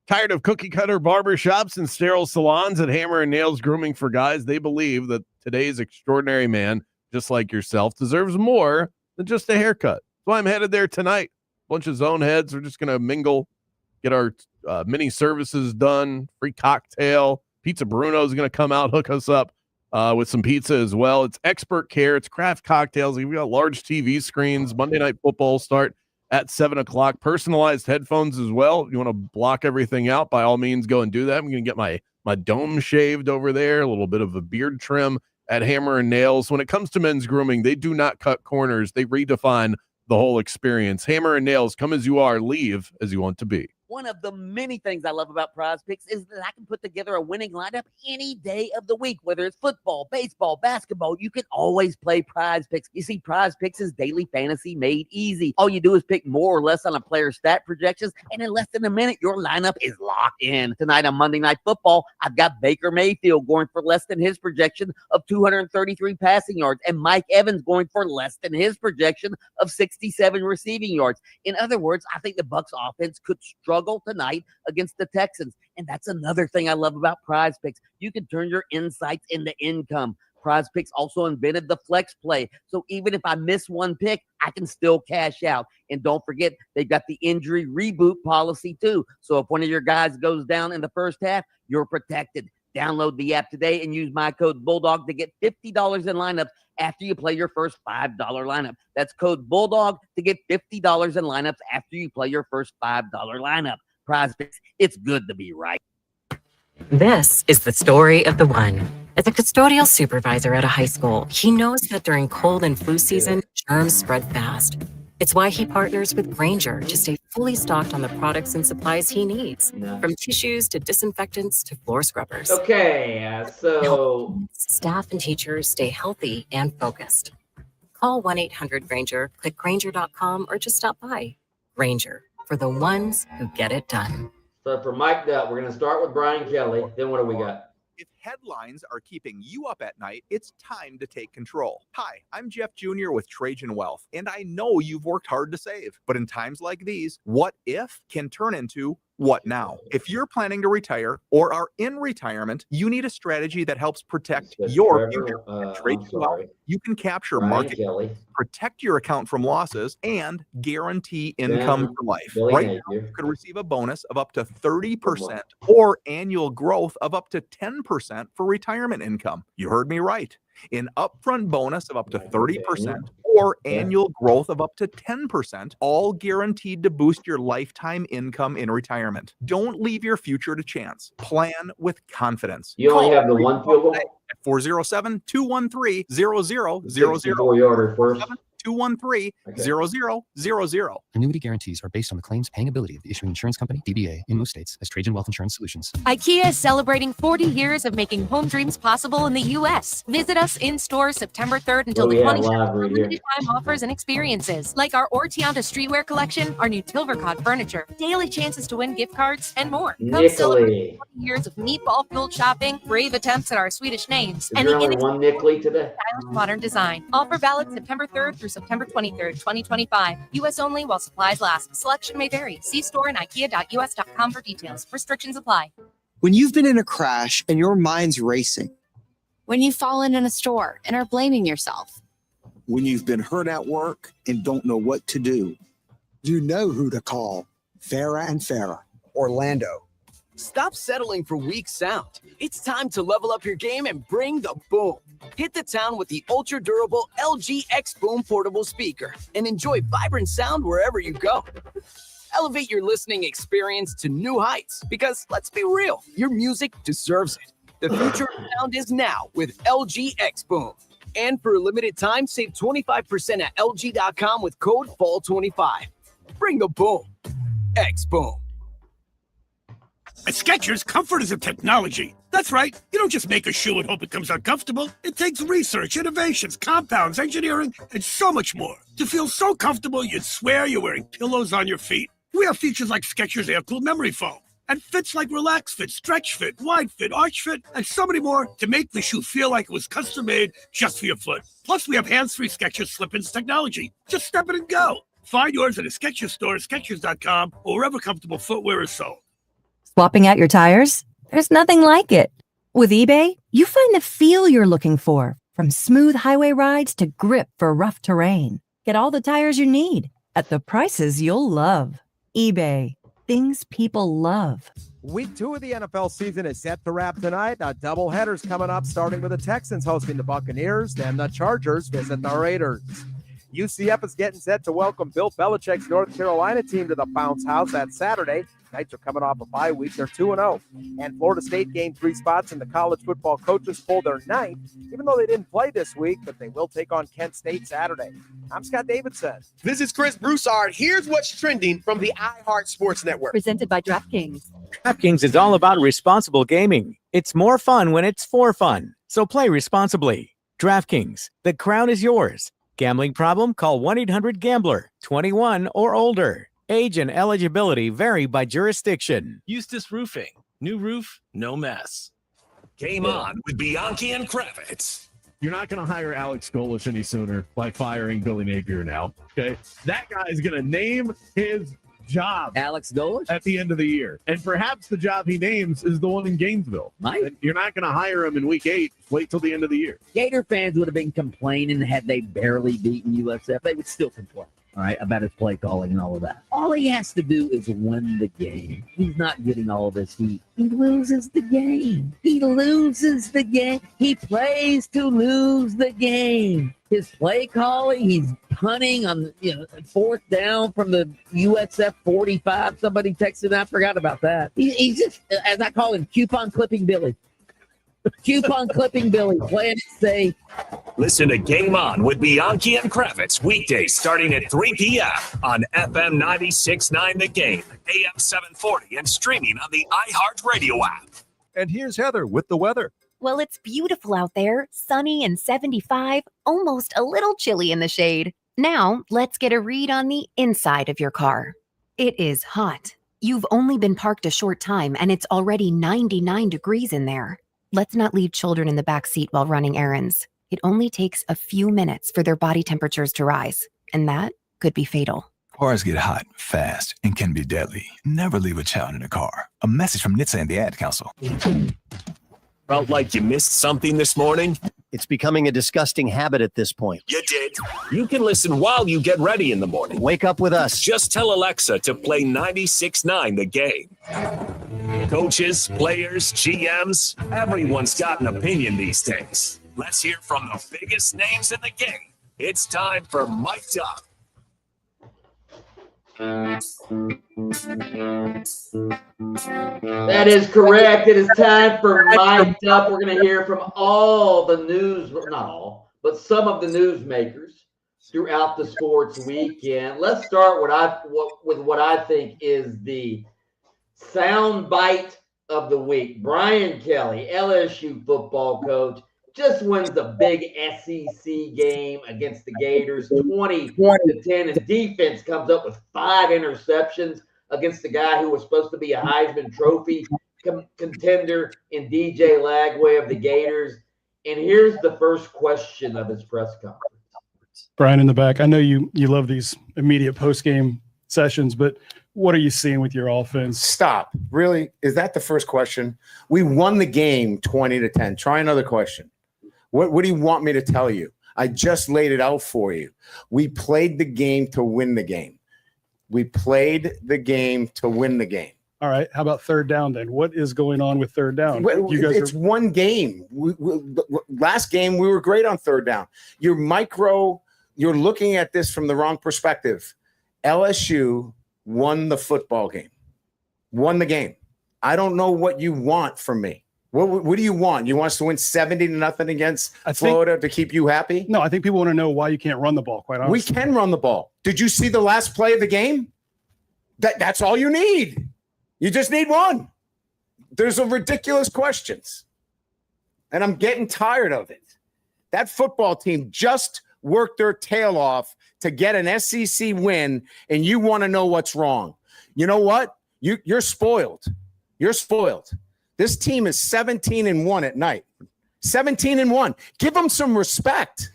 Tired of cookie cutter barbershops and sterile salons at Hammer and Nails Grooming for Guys? They believe that today's extraordinary man, just like yourself, deserves more than just a haircut. So I'm headed there tonight. Bunch of zone heads. We're just going to mingle, get our mini services done, free cocktail. Pizza Bruno is going to come out, hook us up with some pizza as well. It's expert care. It's craft cocktails. We've got large TV screens. Monday Night Football start at 7 o'clock. Personalized headphones as well. If you want to block everything out, by all means, go and do that. I'm going to get my dome shaved over there, a little bit of a beard trim at Hammer and Nails. When it comes to men's grooming, they do not cut corners. They redefine the whole experience. Hammer and Nails, come as you are, leave as you want to be.
One of the many things I love about Prize Picks is that I can put together a winning lineup any day of the week, whether it's football, baseball, basketball. You can always play Prize Picks. You see, Prize Picks is daily fantasy made easy. All you do is pick more or less on a player's stat projections, and in less than a minute, your lineup is locked in. Tonight on Monday Night Football, I've got Baker Mayfield going for less than his projection of 233 passing yards, and Mike Evans going for less than his projection of 67 receiving yards. In other words, I think the Bucs offense could struggle tonight against the Texans. And that's another thing I love about Prize Picks. You can turn your insights into income. Prize Picks also invented the flex play. So even if I miss one pick, I can still cash out. And don't forget, they've got the injury reboot policy too. So if one of your guys goes down in the first half, you're protected. Download the app today and use my code Bulldog to get $50 in lineups after you play your first $5 lineup. That's code Bulldog to get $50 in lineups after you play your first $5 lineup. Prize Picks, it's good to be right.
This is the story of the one. As a custodial supervisor at a high school, he knows that during cold and flu season, germs spread fast. It's why he partners with Grainger to stay fully stocked on the products and supplies he needs, from tissues to disinfectants to floor scrubbers.
Okay, so
staff and teachers stay healthy and focused. Call 1-800-GRAINGER, click Grainger.com, or just stop by. Grainger, for the ones who get it done.
So for Mike Dutt, we're going to start with Brian Kelly. Then what do we got?
If
headlines are keeping you up at night, it's time to take control. Hi, I'm Jeff Jr. with Trajan Wealth, and I know you've worked hard to save. But in times like these, what if can turn into what now? If you're planning to retire or are in retirement, you need a strategy that helps protect your future. At Trajan Wealth, you can capture market, protect your account from losses, and guarantee income for life. Right now, you could receive a bonus of up to 30% or annual growth of up to 10% for retirement income. You heard me right. An upfront bonus of up to 30% or annual growth of up to 10%, all guaranteed to boost your lifetime income in retirement. Don't leave your future to chance. Plan with confidence.
You only have the one field goal?
At 407-213-0000.
64-yarder first.
213-0000.
Annuity guarantees are based on the claims paying ability of the issuing insurance company, DBA, in most states as Trajan Wealth Insurance Solutions.
IKEA is celebrating 40 years of making home dreams possible in the U.S. Visit us in store September 3rd until the 27th for limited time offers and experiences, like our Ortianta streetwear collection, our new Tilvercod furniture, daily chances to win gift cards, and more. Come celebrate 40 years of meatball-filled shopping, brave attempts at our Swedish names, and the
one Nickley today?
stylish modern design. Offer valid September 3rd through September 23rd, 2025. U.S. only while supplies last. Selection may vary. See store and ikea.us.com for details. Restrictions apply.
When you've been in a crash and your mind's racing.
When you've fallen in a store and are blaming yourself.
When you've been hurt at work and don't know what to do.
You know who to call. Farah and Farah. Orlando.
Stop settling for weak sound. It's time to level up your game and bring the boom. Hit the town with the ultra-durable LG X Boom portable speaker and enjoy vibrant sound wherever you go. Elevate your listening experience to new heights because, let's be real, your music deserves it. The future of sound is now with LG X Boom. And for a limited time, save 25% at LG.com with code FALL25. Bring the boom. X Boom.
At Skechers, comfort is a technology. That's right. You don't just make a shoe and hope it comes out comfortable. It takes research, innovations, compounds, engineering, and so much more to feel so comfortable you'd swear you're wearing pillows on your feet. We have features like Skechers Air-Cooled Memory Foam and fits like Relax Fit, Stretch Fit, Wide Fit, Arch Fit, and so many more to make the shoe feel like it was custom-made just for your foot. Plus, we have hands-free Skechers Slip-ins technology. Just step it and go. Find yours at a Skechers store at Skechers.com or wherever comfortable footwear is sold.
Swapping out your tires? There's nothing like it. With eBay, you find the feel you're looking for, from smooth highway rides to grip for rough terrain. Get all the tires you need at the prices you'll love. eBay, things people love.
Week 2 of the NFL season is set to wrap tonight. A doubleheader's coming up, starting with the Texans hosting the Buccaneers, then the Chargers visit the Raiders. UCF is getting set to welcome Bill Belichick's North Carolina team to the Bounce House that Saturday. Knights are coming off a bye week. They're 2-0. And Florida State gained 3 spots in the college football coaches poll. They're 9th, even though they didn't play this week, but they will take on Kent State Saturday. I'm Scott Davidson.
This is Chris Broussard. Here's what's trending from the iHeart Sports Network.
Presented by DraftKings.
DraftKings is all about responsible gaming. It's more fun when it's for fun. So play responsibly. DraftKings, the crown is yours. Gambling problem? Call 1-800-GAMBLER. 21 or older. Age and eligibility vary by jurisdiction.
Eustace Roofing. New roof, no mess.
Game on with Bianchi and Kravitz.
You're not going to hire Alex Golesh any sooner by firing Billy Napier now. Okay, that guy is going to name his job,
Alex Golesh,
at the end of the year, and perhaps the job he names is the one in Gainesville.
Right.
You're not going to hire him in week 8. Wait till the end of the year.
Gator fans would have been complaining had they barely beaten USF. They would still complain. All right, about his play calling and all of that. All he has to do is win the game. He's not getting all this heat. He loses the game. He loses the game. He plays to lose the game. His play calling, he's punting on 4th down from the USF 45. Somebody texted, I forgot about that. He's just, as I call him, coupon clipping Billy. Coupon clipping Billy, playing it safe.
Listen to Game On with Bianchi and Kravitz weekdays starting at 3 p.m. on FM 96.9 The Game, AM 740, and streaming on the iHeart Radio app.
And here's Heather with the weather.
Well, it's beautiful out there, sunny and 75, almost a little chilly in the shade. Now, let's get a read on the inside of your car. It is hot. You've only been parked a short time and it's already 99 degrees in there. Let's not leave children in the back seat while running errands. It only takes a few minutes for their body temperatures to rise, and that could be fatal.
Cars get hot, fast, and can be deadly. Never leave a child in a car. A message from NHTSA and the Ad Council.
Felt like you missed something this morning?
It's becoming a disgusting habit at this point.
You did. You can listen while you get ready in the morning.
Wake up with us.
Just tell Alexa to play 96.9 The Game. Coaches, players, GMs, everyone's got an opinion these days. Let's hear from the biggest names in the game. It's time for Mic'd Up.
That is correct. It is time for Mic'd Up. We're going to hear from all the news, not all, but some of the news makers throughout the sports weekend. Let's start with what I think is the sound bite of the week. Brian Kelly, LSU football coach, just wins the big SEC game against the Gators, 20-10, and defense comes up with 5 interceptions against the guy who was supposed to be a Heisman Trophy contender in DJ Lagway of the Gators. And here's the first question of his press conference.
Brian in the back, I know you love these immediate post-game sessions, but what are you seeing with your offense?
Stop. Really? Is that the first question? We won the game 20-10. Try another question. What do you want me to tell you? I just laid it out for you. We played the game to win the game. We played the game to win the game.
All right. How about third down then? What is going on with third down?
It's one game. Last game, we were great on third down. You're looking at this from the wrong perspective. LSU won the football game. Won the game. I don't know what you want from me. What do you want? You want us to win 70-0 against Florida to keep you happy?
No, I think people want to know why you can't run the ball, quite honestly.
We can run the ball. Did you see the last play of the game? That's all you need. You just need one. There's a ridiculous questions. And I'm getting tired of it. That football team just worked their tail off to get an SEC win, and you want to know what's wrong. You know what? You're spoiled. You're spoiled. This team is 17-1 at night. 17-1. Give them some respect.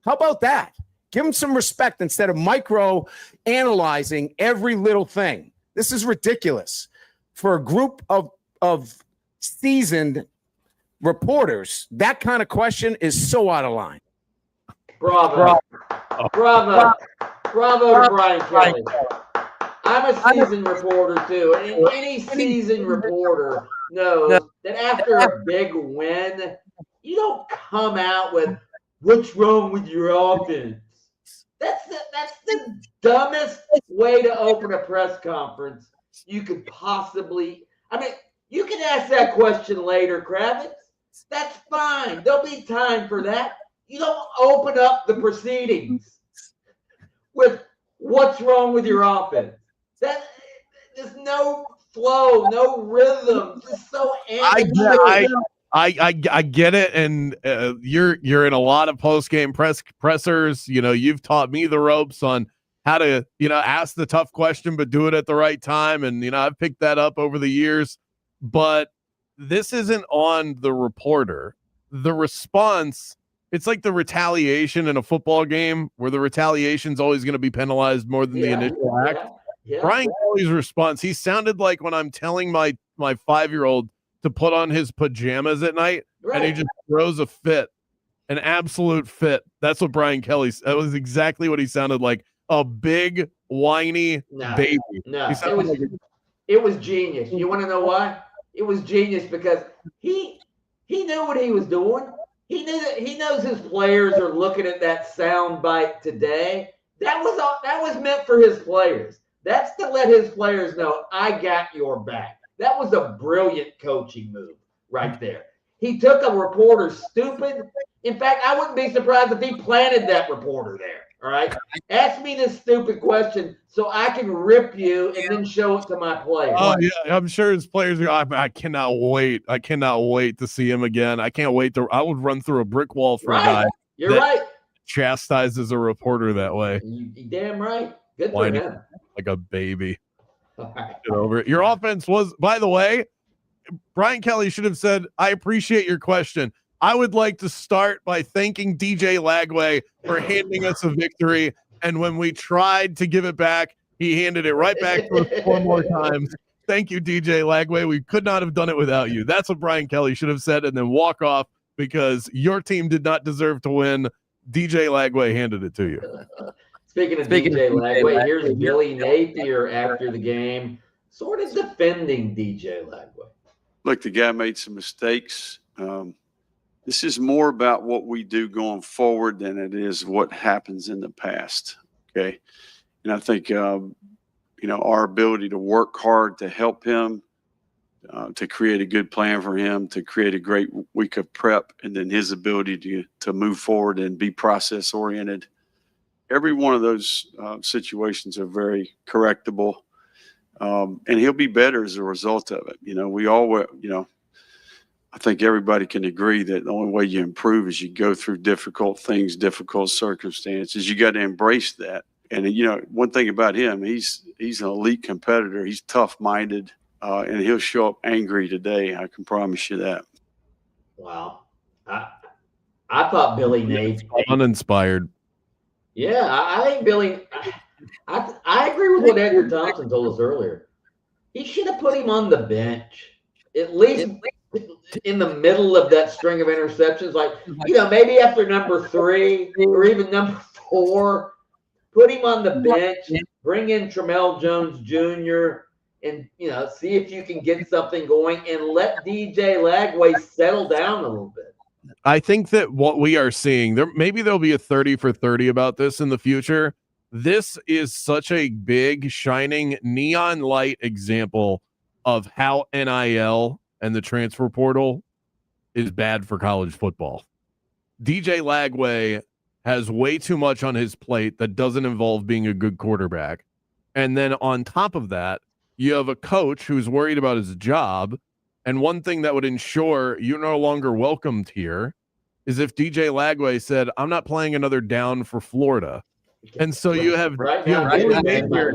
How about that? Give them some respect instead of micro-analyzing every little thing. This is ridiculous. For a group of seasoned reporters, that kind of question is so out of line.
Bravo. Bravo to Brian Kelly. I'm a seasoned reporter, too. And any seasoned reporter knows that after a big win, you don't come out with, what's wrong with your offense? That's the dumbest way to open a press conference you could possibly. I mean, you can ask that question later, Kravitz. That's fine. There'll be time for that. You don't open up the proceedings with what's wrong with your offense. There's no flow, no rhythm. It's so
I get it, and you're in a lot of post-game pressers. You know, you've taught me the ropes on how to, ask the tough question but do it at the right time, and I've picked that up over the years. But this isn't on the reporter. The response, it's like the retaliation in a football game where the retaliation's always going to be penalized more than the initial act.
Yeah.
Brian Kelly's response, he sounded like when I'm telling my 5-year-old to put on his pajamas at night, and he just throws a fit, an absolute fit. That's what Brian Kelly, that was exactly what he sounded like, a big, whiny baby.
No, it was genius. You want to know why? It was genius because he knew what he was doing. He knows his players are looking at that sound bite today. That was meant for his players. That's to let his players know, I got your back. That was a brilliant coaching move right there. He took a reporter stupid. In fact, I wouldn't be surprised if he planted that reporter there. All right? Ask me this stupid question so I can rip you and then show it to my players.
Oh, yeah. I'm sure his players are, I cannot wait. I cannot wait to see him again. I can't wait I would run through a brick wall for a guy.
You're right.
Chastises a reporter that way.
You damn right. Good for him.
Like a baby. Get over it. Your offense was, by the way, Brian Kelly should have said, I appreciate your question. I would like to start by thanking DJ Lagway for handing us a victory. And when we tried to give it back, he handed it right back to us 4 more times. Thank you, DJ Lagway. We could not have done it without you. That's what Brian Kelly should have said, and then walk off because your team did not deserve to win. DJ Lagway handed it to you.
Speaking of DJ Lagway, here's Billy Napier after the game, sort of defending DJ Lagway.
Look, the guy made some mistakes. This is more about what we do going forward than it is what happens in the past. Okay. And I think, our ability to work hard to help him, to create a good plan for him, to create a great week of prep, and then his ability to move forward and be process oriented. Every one of those situations are very correctable. And he'll be better as a result of it. I think everybody can agree that the only way you improve is you go through difficult things, difficult circumstances. You got to embrace that. And, one thing about him, he's an elite competitor. He's tough-minded, and he'll show up angry today. I can promise you that.
Wow. I thought Billy Napier.
Uninspired.
Yeah, I think Billy – I agree with what Edgar Thompson told us earlier. He should have put him on the bench, at least in the middle of that string of interceptions. Like, maybe after number 3 or even number 4, put him on the bench, bring in Tramel Jones Jr., and, see if you can get something going and let DJ Lagway settle down a little bit.
I think that what we are seeing, there'll be a 30 for 30 about this in the future. This is such a big, shining, neon light example of how NIL and the transfer portal is bad for college football. DJ Lagway has way too much on his plate that doesn't involve being a good quarterback. And then on top of that, you have a coach who's worried about his job. And one thing that would ensure you're no longer welcomed here is if DJ Lagway said, I'm not playing another down for Florida. And so you have, Billy Napier.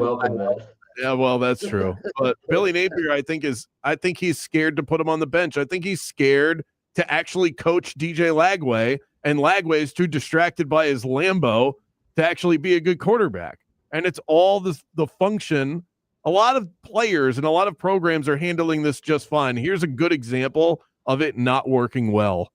Yeah, well, that's true. But Billy Napier, I think he's scared to put him on the bench. I think he's scared to actually coach DJ Lagway, and Lagway is too distracted by his Lambo to actually be a good quarterback. And it's all the function. A lot of players and a lot of programs are handling this just fine. Here's a good example of it not working well.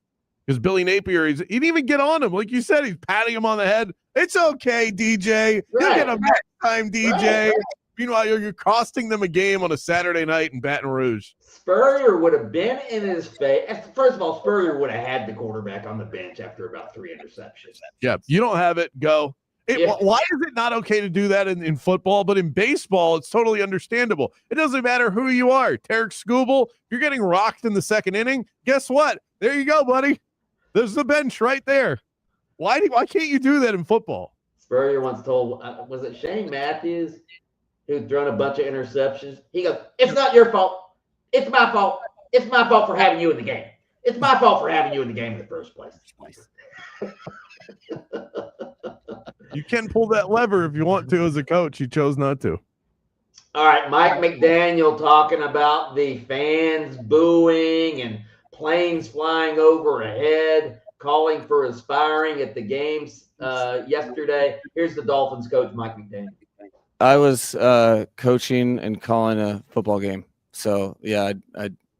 Because Billy Napier, he didn't even get on him. Like you said, he's patting him on the head. It's okay, DJ. You'll get him next time, DJ. Right. Meanwhile, you're costing them a game on a Saturday night in Baton Rouge.
Spurrier would have been in his face. First of all, Spurrier would have had the quarterback on the bench after about 3 interceptions.
Yeah, you don't have it. Go. Why is it not okay to do that in football? But in baseball, it's totally understandable. It doesn't matter who you are. Tarek Skubal, you're getting rocked in the 2nd inning. Guess what? There you go, buddy. There's the bench right there. Why can't you do that in football?
Spurrier once told, was it Shane Matthews, who'd thrown a bunch of interceptions? He goes, it's not your fault. It's my fault. It's my fault for having you in the game. It's my fault for having you in the game in the first place.
You can pull that lever if you want to as a coach. You chose not to.
All right, Mike McDaniel talking about the fans booing and planes flying overhead, calling for his firing at the games yesterday. Here's the Dolphins coach, Mike McDaniel.
I was coaching and calling a football game. So, yeah,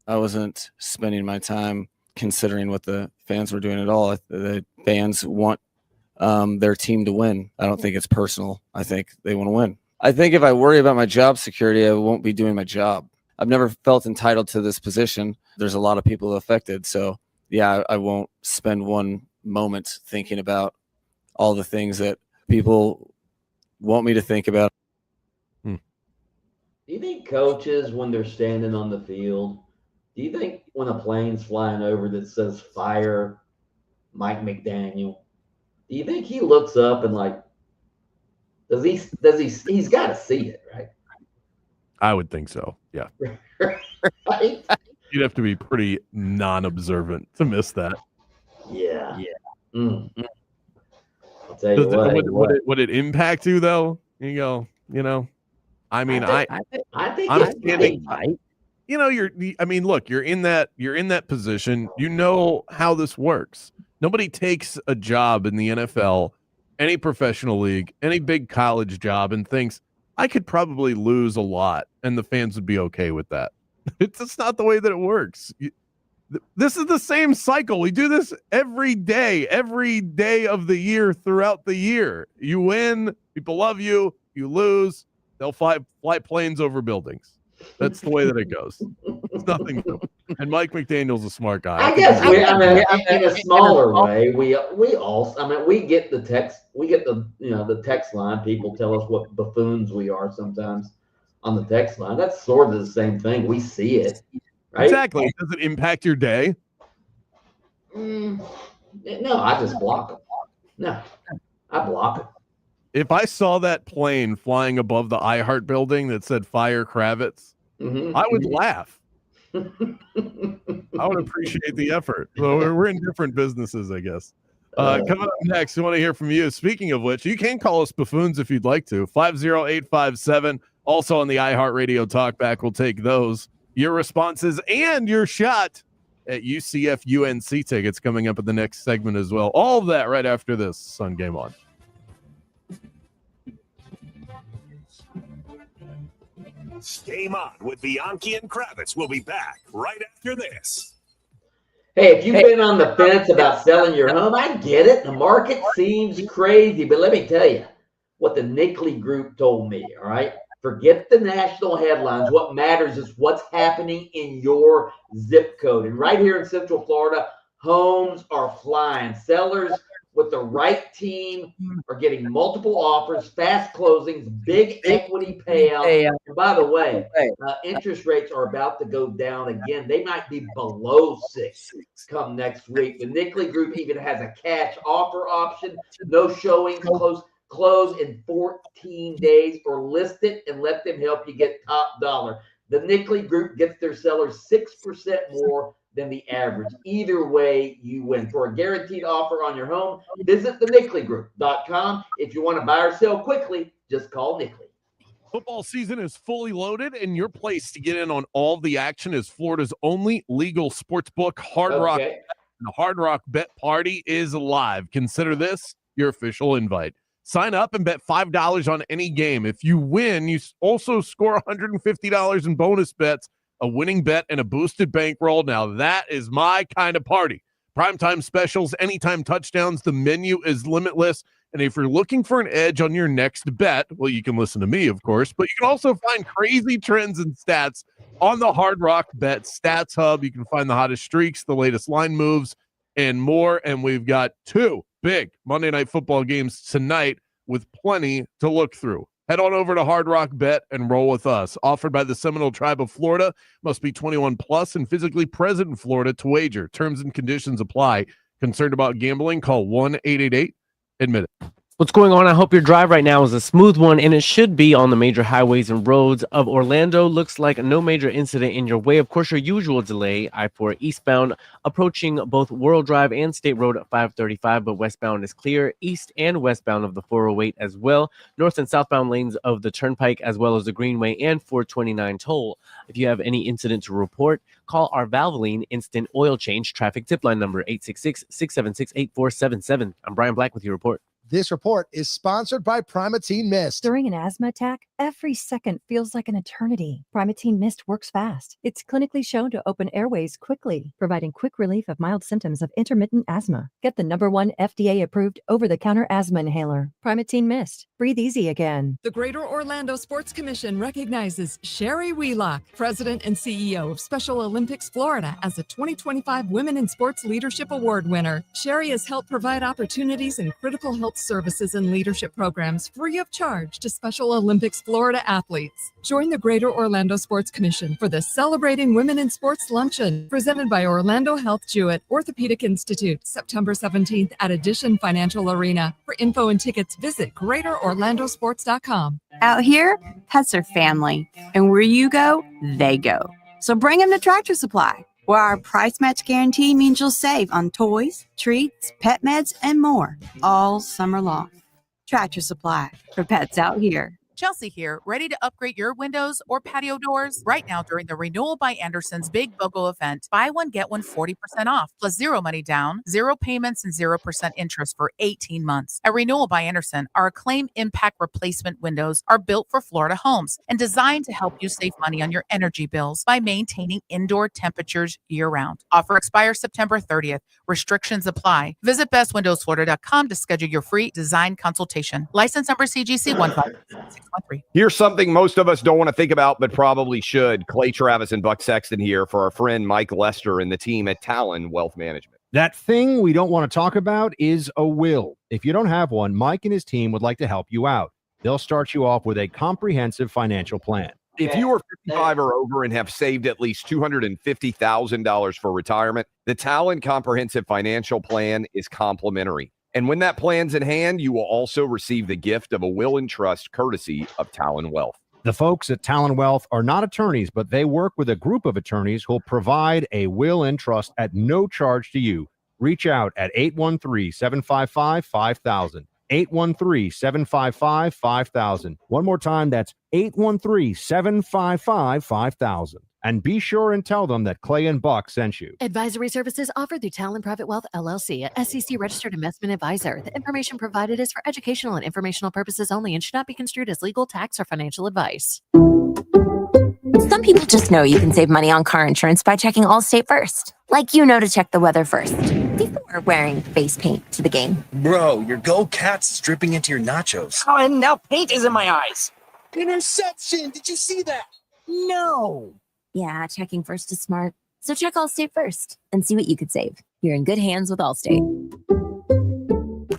I wasn't spending my time considering what the fans were doing at all. The fans want their team to win. I don't think it's personal. I think they want to win. I think if I worry about my job security, I won't be doing my job. I've never felt entitled to this position. There's a lot of people affected. So, yeah, I won't spend one moment thinking about all the things that people want me to think about.
Do you think coaches, when they're standing on the field, do you think when a plane's flying over that says fire Mike McDaniel, do you think he looks up and he's got to see it, right?
I would think so. Yeah.
Right?
You'd have to be pretty non-observant to miss that.
Yeah. Mm-hmm. I'll tell you
would it impact you though? You go, I mean,
I think
I'm standing. look, you're in that position. You know how this works. Nobody takes a job in the NFL, any professional league, any big college job, and thinks I could probably lose a lot and the fans would be okay with that. It's just not the way that it works. This is the same cycle. We do this every day of the year throughout the year. You win, people love you. You lose, they'll fly planes over buildings. That's the way that it goes. It's nothing new. And Mike McDaniel's a smart guy.
I guess in a smaller way, we also, we get the text, the text line. People tell us what buffoons we are sometimes on the text line. That's sort of the same thing. We see it, right?
Exactly. Does it impact your day?
No, I just block them. No, I block them.
If I saw that plane flying above the iHeart building that said "Fire Kravitz," I would laugh. I would appreciate the effort. So we're in different businesses, I guess. Coming up next, we want to hear from you. Speaking of which, you can call us buffoons if you'd like to. 50857. Also on the iHeartRadio Talkback, we'll take those. Your responses and your shot at UCF UNC tickets coming up in the next segment as well. All of that right after this on Game On.
Game On with Bianchi and Kravitz. We'll be back right after this.
Hey, if you've been on the fence about selling your home, I get it. The market seems crazy, but let me tell you what the Nickley Group told me, all right? Forget the national headlines. What matters is what's happening in your zip code. And right here in Central Florida, homes are flying. Sellers with the right team are getting multiple offers, fast closings, big equity payouts. And by the way, interest rates are about to go down again. They might be below 6 come next week. The Nickley Group even has a cash offer option, no showings, close in 14 days, or list it and let them help you get top dollar. The Nickley Group gets their sellers 6% more than the average. Either way, you win. For a guaranteed offer on your home, visit thenickley.com. If you want to buy or sell quickly, just call Nickley.
Football season is fully loaded, and your place to get in on all the action is Florida's only legal sports book, Hard Rock. And the Hard Rock Bet Party is live. Consider this your official invite. Sign up and bet $5 on any game. If you win, you also score $150 in bonus bets, a winning bet, and a boosted bankroll. Now, that is my kind of party. Primetime specials, anytime touchdowns. The menu is limitless. And if you're looking for an edge on your next bet, well, you can listen to me, of course, but you can also find crazy trends and stats on the Hard Rock Bet Stats Hub. You can find the hottest streaks, the latest line moves, and more. And we've got 2 big Monday Night Football games tonight with plenty to look through. Head on over to Hard Rock Bet and roll with us. Offered by the Seminole Tribe of Florida. Must be 21 plus and physically present in Florida to wager. Terms and conditions apply. Concerned about gambling? Call 1-888-ADMIT-IT.
What's going on? I hope your drive right now is a smooth one, and it should be on the major highways and roads of Orlando. Looks like no major incident in your way. Of course, your usual delay, I-4 eastbound, approaching both World Drive and State Road at 535, but westbound is clear. East and westbound of the 408 as well. North and southbound lanes of the Turnpike, as well as the Greenway and 429 toll. If you have any incident to report, call our Valvoline Instant Oil Change traffic tip line number 866-676-8477. I'm Brian Black with your report.
This report is sponsored by Primatene Mist.
During an asthma attack, every second feels like an eternity. Primatene Mist works fast. It's clinically shown to open airways quickly, providing quick relief of mild symptoms of intermittent asthma. Get the #1 FDA-approved over-the-counter asthma inhaler. Primatene Mist. Breathe easy again.
The Greater Orlando Sports Commission recognizes Sherry Wheelock, President and CEO of Special Olympics Florida, as a 2025 Women in Sports Leadership Award winner. Sherry has helped provide opportunities in critical health services and leadership programs free of charge to Special Olympics Florida athletes. Join the Greater Orlando Sports Commission for the Celebrating Women in Sports Luncheon, presented by Orlando Health Jewett Orthopedic Institute, September 17th at Addition Financial Arena. For info and tickets, visit GreaterOrlandoSports.com.
Out here, pets are family, and where you go, they go. So bring them to Tractor Supply, where our price match guarantee means you'll save on toys, treats, pet meds, and more all summer long. Tractor Supply, for pets out here.
Chelsea here, ready to upgrade your windows or patio doors? Right now during the Renewal by Anderson's Big BOGO event, buy one, get one 40% off, plus zero money down, zero payments, and 0% interest for 18 months. At Renewal by Anderson, our acclaimed impact replacement windows are built for Florida homes and designed to help you save money on your energy bills by maintaining indoor temperatures year-round. Offer expires September 30th. Restrictions apply. Visit bestwindowsflorida.com to schedule your free design consultation. License number CGC 15613.
Here's something most of us don't want to think about, but probably should. Clay Travis and Buck Sexton here for our friend Mike Lester and the team at Talon Wealth Management.
That thing we don't want to talk about is a will. If you don't have one, Mike and his team would like to help you out. They'll start you off with a comprehensive financial plan.
If you are 55 or over and have saved at least $250,000 for retirement, the Talon Comprehensive Financial Plan is complimentary. And when that plan's in hand, you will also receive the gift of a will and trust courtesy of Talon Wealth.
The folks at Talon Wealth are not attorneys, but they work with a group of attorneys who'll provide a will and trust at no charge to you. Reach out at 813-755-5000. 813-755-5000. One more time, that's 813-755-5000. And be sure and tell them that Clay and Buck sent you.
Advisory services offered through Talon Private Wealth LLC, a SEC registered investment advisor. The information provided is for educational and informational purposes only and should not be construed as legal, tax, or financial advice.
Some people just know you can save money on car insurance by checking Allstate first. Like you know to check the weather first before wearing face paint to the game.
Bro, your Go Cats is dripping into your nachos.
Oh, and now paint is in my eyes.
Interception! Did you see that?
No. Yeah, checking first is smart. So check Allstate first and see what you could save. You're in good hands with Allstate.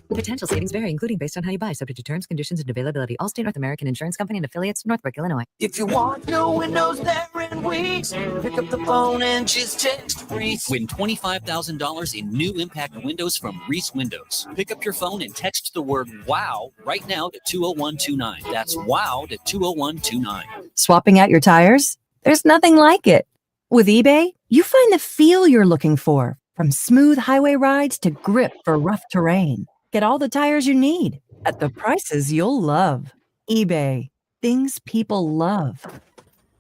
Potential savings vary, including based on how you buy, subject to terms, conditions, and availability. Allstate North American Insurance Company and affiliates, Northbrook, Illinois.
If you want no windows there in weeks, pick up the phone and just text Reese.
Win $25,000 in new impact windows from Reese Windows. Pick up your phone and text the word WOW right now to 20129. That's WOW to 20129.
Swapping out your tires? There's nothing like it. With eBay, you find the feel you're looking for, from smooth highway rides to grip for rough terrain. Get all the tires you need at the prices you'll love. eBay, things people love.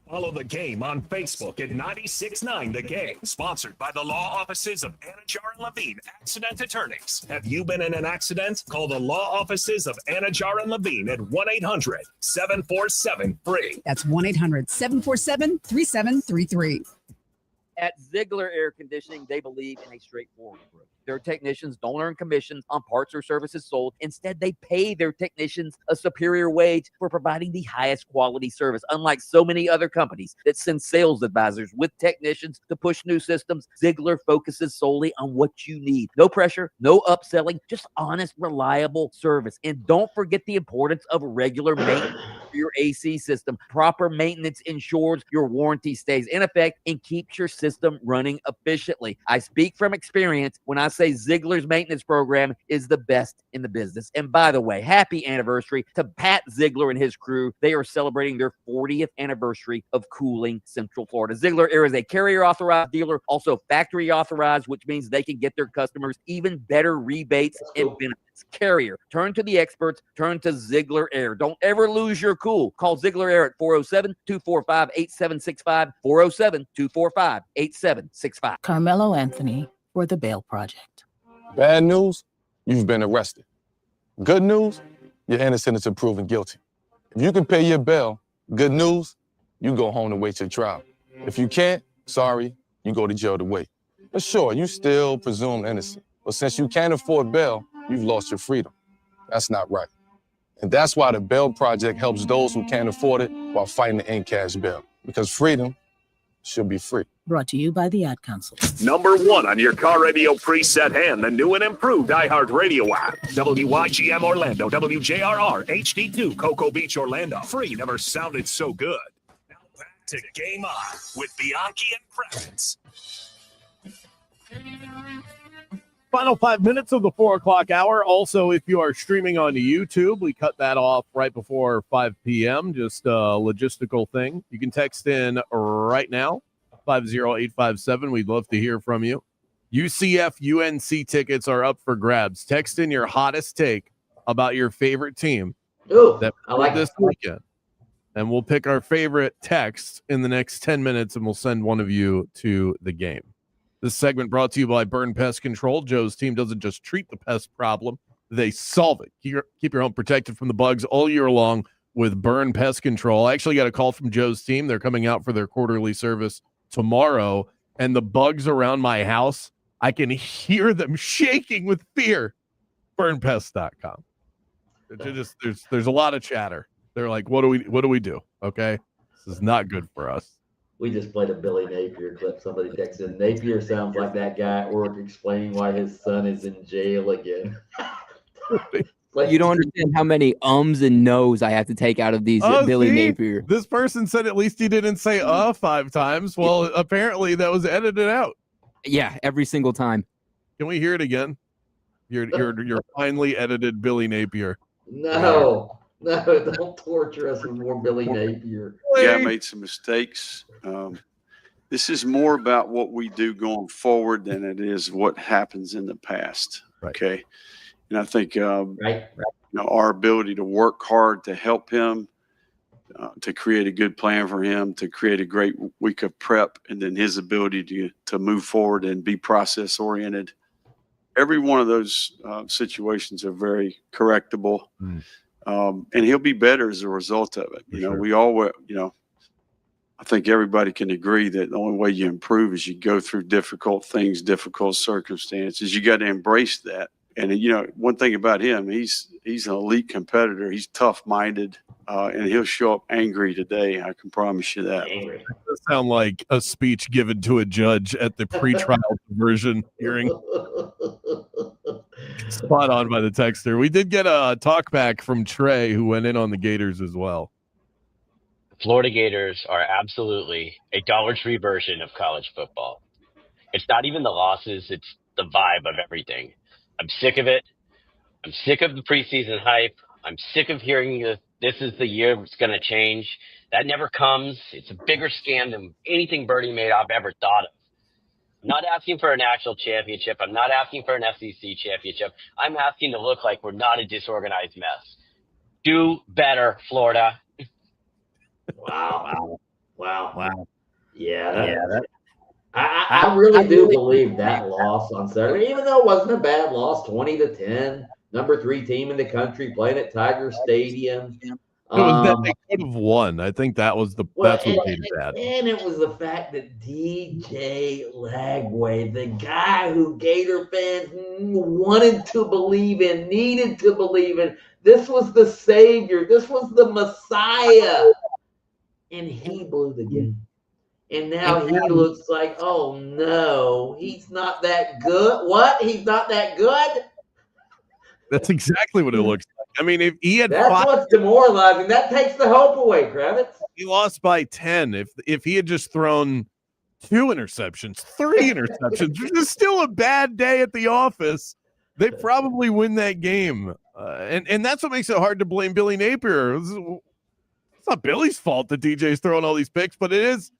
Follow the game on Facebook at 96.9 The Game, sponsored by the law offices of Anajar and Levine, accident attorneys. Have you been in an accident? Call the law offices of Anajar and Levine at 1-800-747-FREE.
That's 1-800-747-3733.
At Ziegler Air Conditioning, they believe in a straightforward approach. Their technicians don't earn commissions on parts or services sold. Instead, they pay their technicians a superior wage for providing the highest quality service. Unlike so many other companies that send sales advisors with technicians to push new systems, Ziegler focuses solely on what you need. No pressure, no upselling, just honest, reliable service. And don't forget the importance of regular maintenance for your AC system. Proper maintenance ensures your warranty stays in effect and keeps your system running efficiently. I speak from experience when I say Ziegler's maintenance program is the best in the business. And by the way, happy anniversary to Pat Ziegler and his crew. They are celebrating their 40th anniversary of cooling Central Florida. Ziegler Air is a carrier authorized dealer, also factory authorized, which means they can get their customers even better rebates and benefits. Carrier, turn to the experts, turn to Ziegler Air. Don't ever lose your cool. Call Ziegler Air at 407-245-8765, 407-245-8765.
Carmelo Anthony for the Bail Project.
Bad news, you've been arrested. Good news, you're innocent until proven guilty. If you can pay your bail, good news, you go home to wait your trial. If you can't, sorry, you go to jail to wait. But sure, you still presumed innocent. But since you can't afford bail, you've lost your freedom. That's not right. And that's why the Bail Project helps those who can't afford it while fighting to end cash bail. Because freedom should be free.
Brought to you by the Ad Council.
Number one on your car radio preset and the new and improved iHeartRadio app. WYGM Orlando, WJRR, HD2, Cocoa Beach, Orlando. Free never sounded so good. Now back to Game On with Bianchi and Kravitz.
Final 5 minutes of the 4 o'clock hour. Also, if you are streaming on YouTube, we cut that off right before 5 p.m. Just a logistical thing. You can text in right now, 50857. We'd love to hear from you. UCF UNC tickets are up for grabs. Text in your hottest take about your favorite team
Ooh,
that
I like
this weekend. and we'll pick our favorite text in the next 10 minutes, and we'll send one of you to the game. This segment brought to you by Burn Pest Control. Joe's team doesn't just treat the pest problem, they solve it. Keep your home protected from the bugs all year long with Burn Pest Control. I actually got a call from Joe's team. They're coming out for their quarterly service tomorrow, and the bugs around my house, I can hear them shaking with fear. Burnpest.com. There's a lot of chatter. They're like, what do we do? Okay, this is not good for us.
We just played a Billy Napier clip. Somebody texted, Napier sounds like that guy at work explaining why his son is in jail again.
You don't understand how many ums and no's I have to take out of these Billy Napier.
This person said at least he didn't say 5 times. Well, apparently that was edited out.
Yeah, every single time.
Can we hear it again? Your finely edited Billy Napier.
No, don't torture us with more Billy Napier.
Yeah, I made some mistakes. This is more about what we do going forward than it is what happens in the past.
Right.
Okay. And I think our ability to work hard to help him, to create a good plan for him, to create a great week of prep, and then his ability to move forward and be process oriented. Every one of those situations are very correctable. And he'll be better as a result of it. We all, I think everybody can agree that the only way you improve is you go through difficult things, difficult circumstances. You got to embrace that. And, one thing about him, he's an elite competitor. He's tough-minded, and he'll show up angry today. I can promise you that.
It does sound like a speech given to a judge at the pretrial conversion hearing. Spot on by the texter. We did get a talk back from Trey, who went in on the Gators as well.
Florida Gators are absolutely a Dollar Tree version of college football. It's not even the losses, it's the vibe of everything. I'm sick of it. I'm sick of the preseason hype. I'm sick of hearing this is the year it's going to change. That never comes. It's a bigger scam than anything Bernie Madoff ever thought of. I'm not asking for a national championship. I'm not asking for an SEC championship. I'm asking to look like we're not a disorganized mess. Do better, Florida.
Wow. Yeah. I really do believe that loss on Saturday, even though it wasn't a bad loss, 20-10, number 3 team in the country playing at Tiger Stadium.
It was that they could have won. I think that's what made it bad.
And it was the fact that DJ Lagway, the guy who Gator fans wanted to believe in, needed to believe in, this was the savior, this was the Messiah, and he blew the game. And now he looks like, oh no, he's not that good. What? He's not that good?
That's exactly what it looks like. I mean, if he had
That's what's demoralizing. That takes the hope away, Kravitz.
He lost by 10. If he had just thrown 2 interceptions, 3 interceptions, which is still a bad day at the office, they probably win that game. And that's what makes it hard to blame Billy Napier. It's not Billy's fault that DJ's throwing all these picks, but it is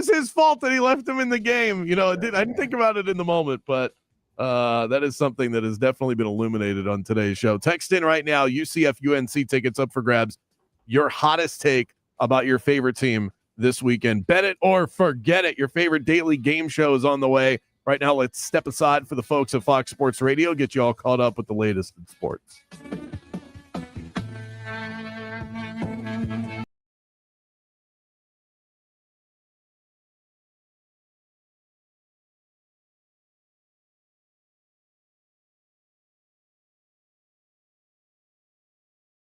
his fault that he left him in the game. I didn't think about it in the moment, but that is something that has definitely been illuminated on today's show. Text in right now, UCF UNC tickets up for grabs. Your hottest take about your favorite team this weekend. Bet it or forget it. Your favorite daily game show is on the way. Right now, let's step aside for the folks at Fox Sports Radio, get you all caught up with the latest in sports.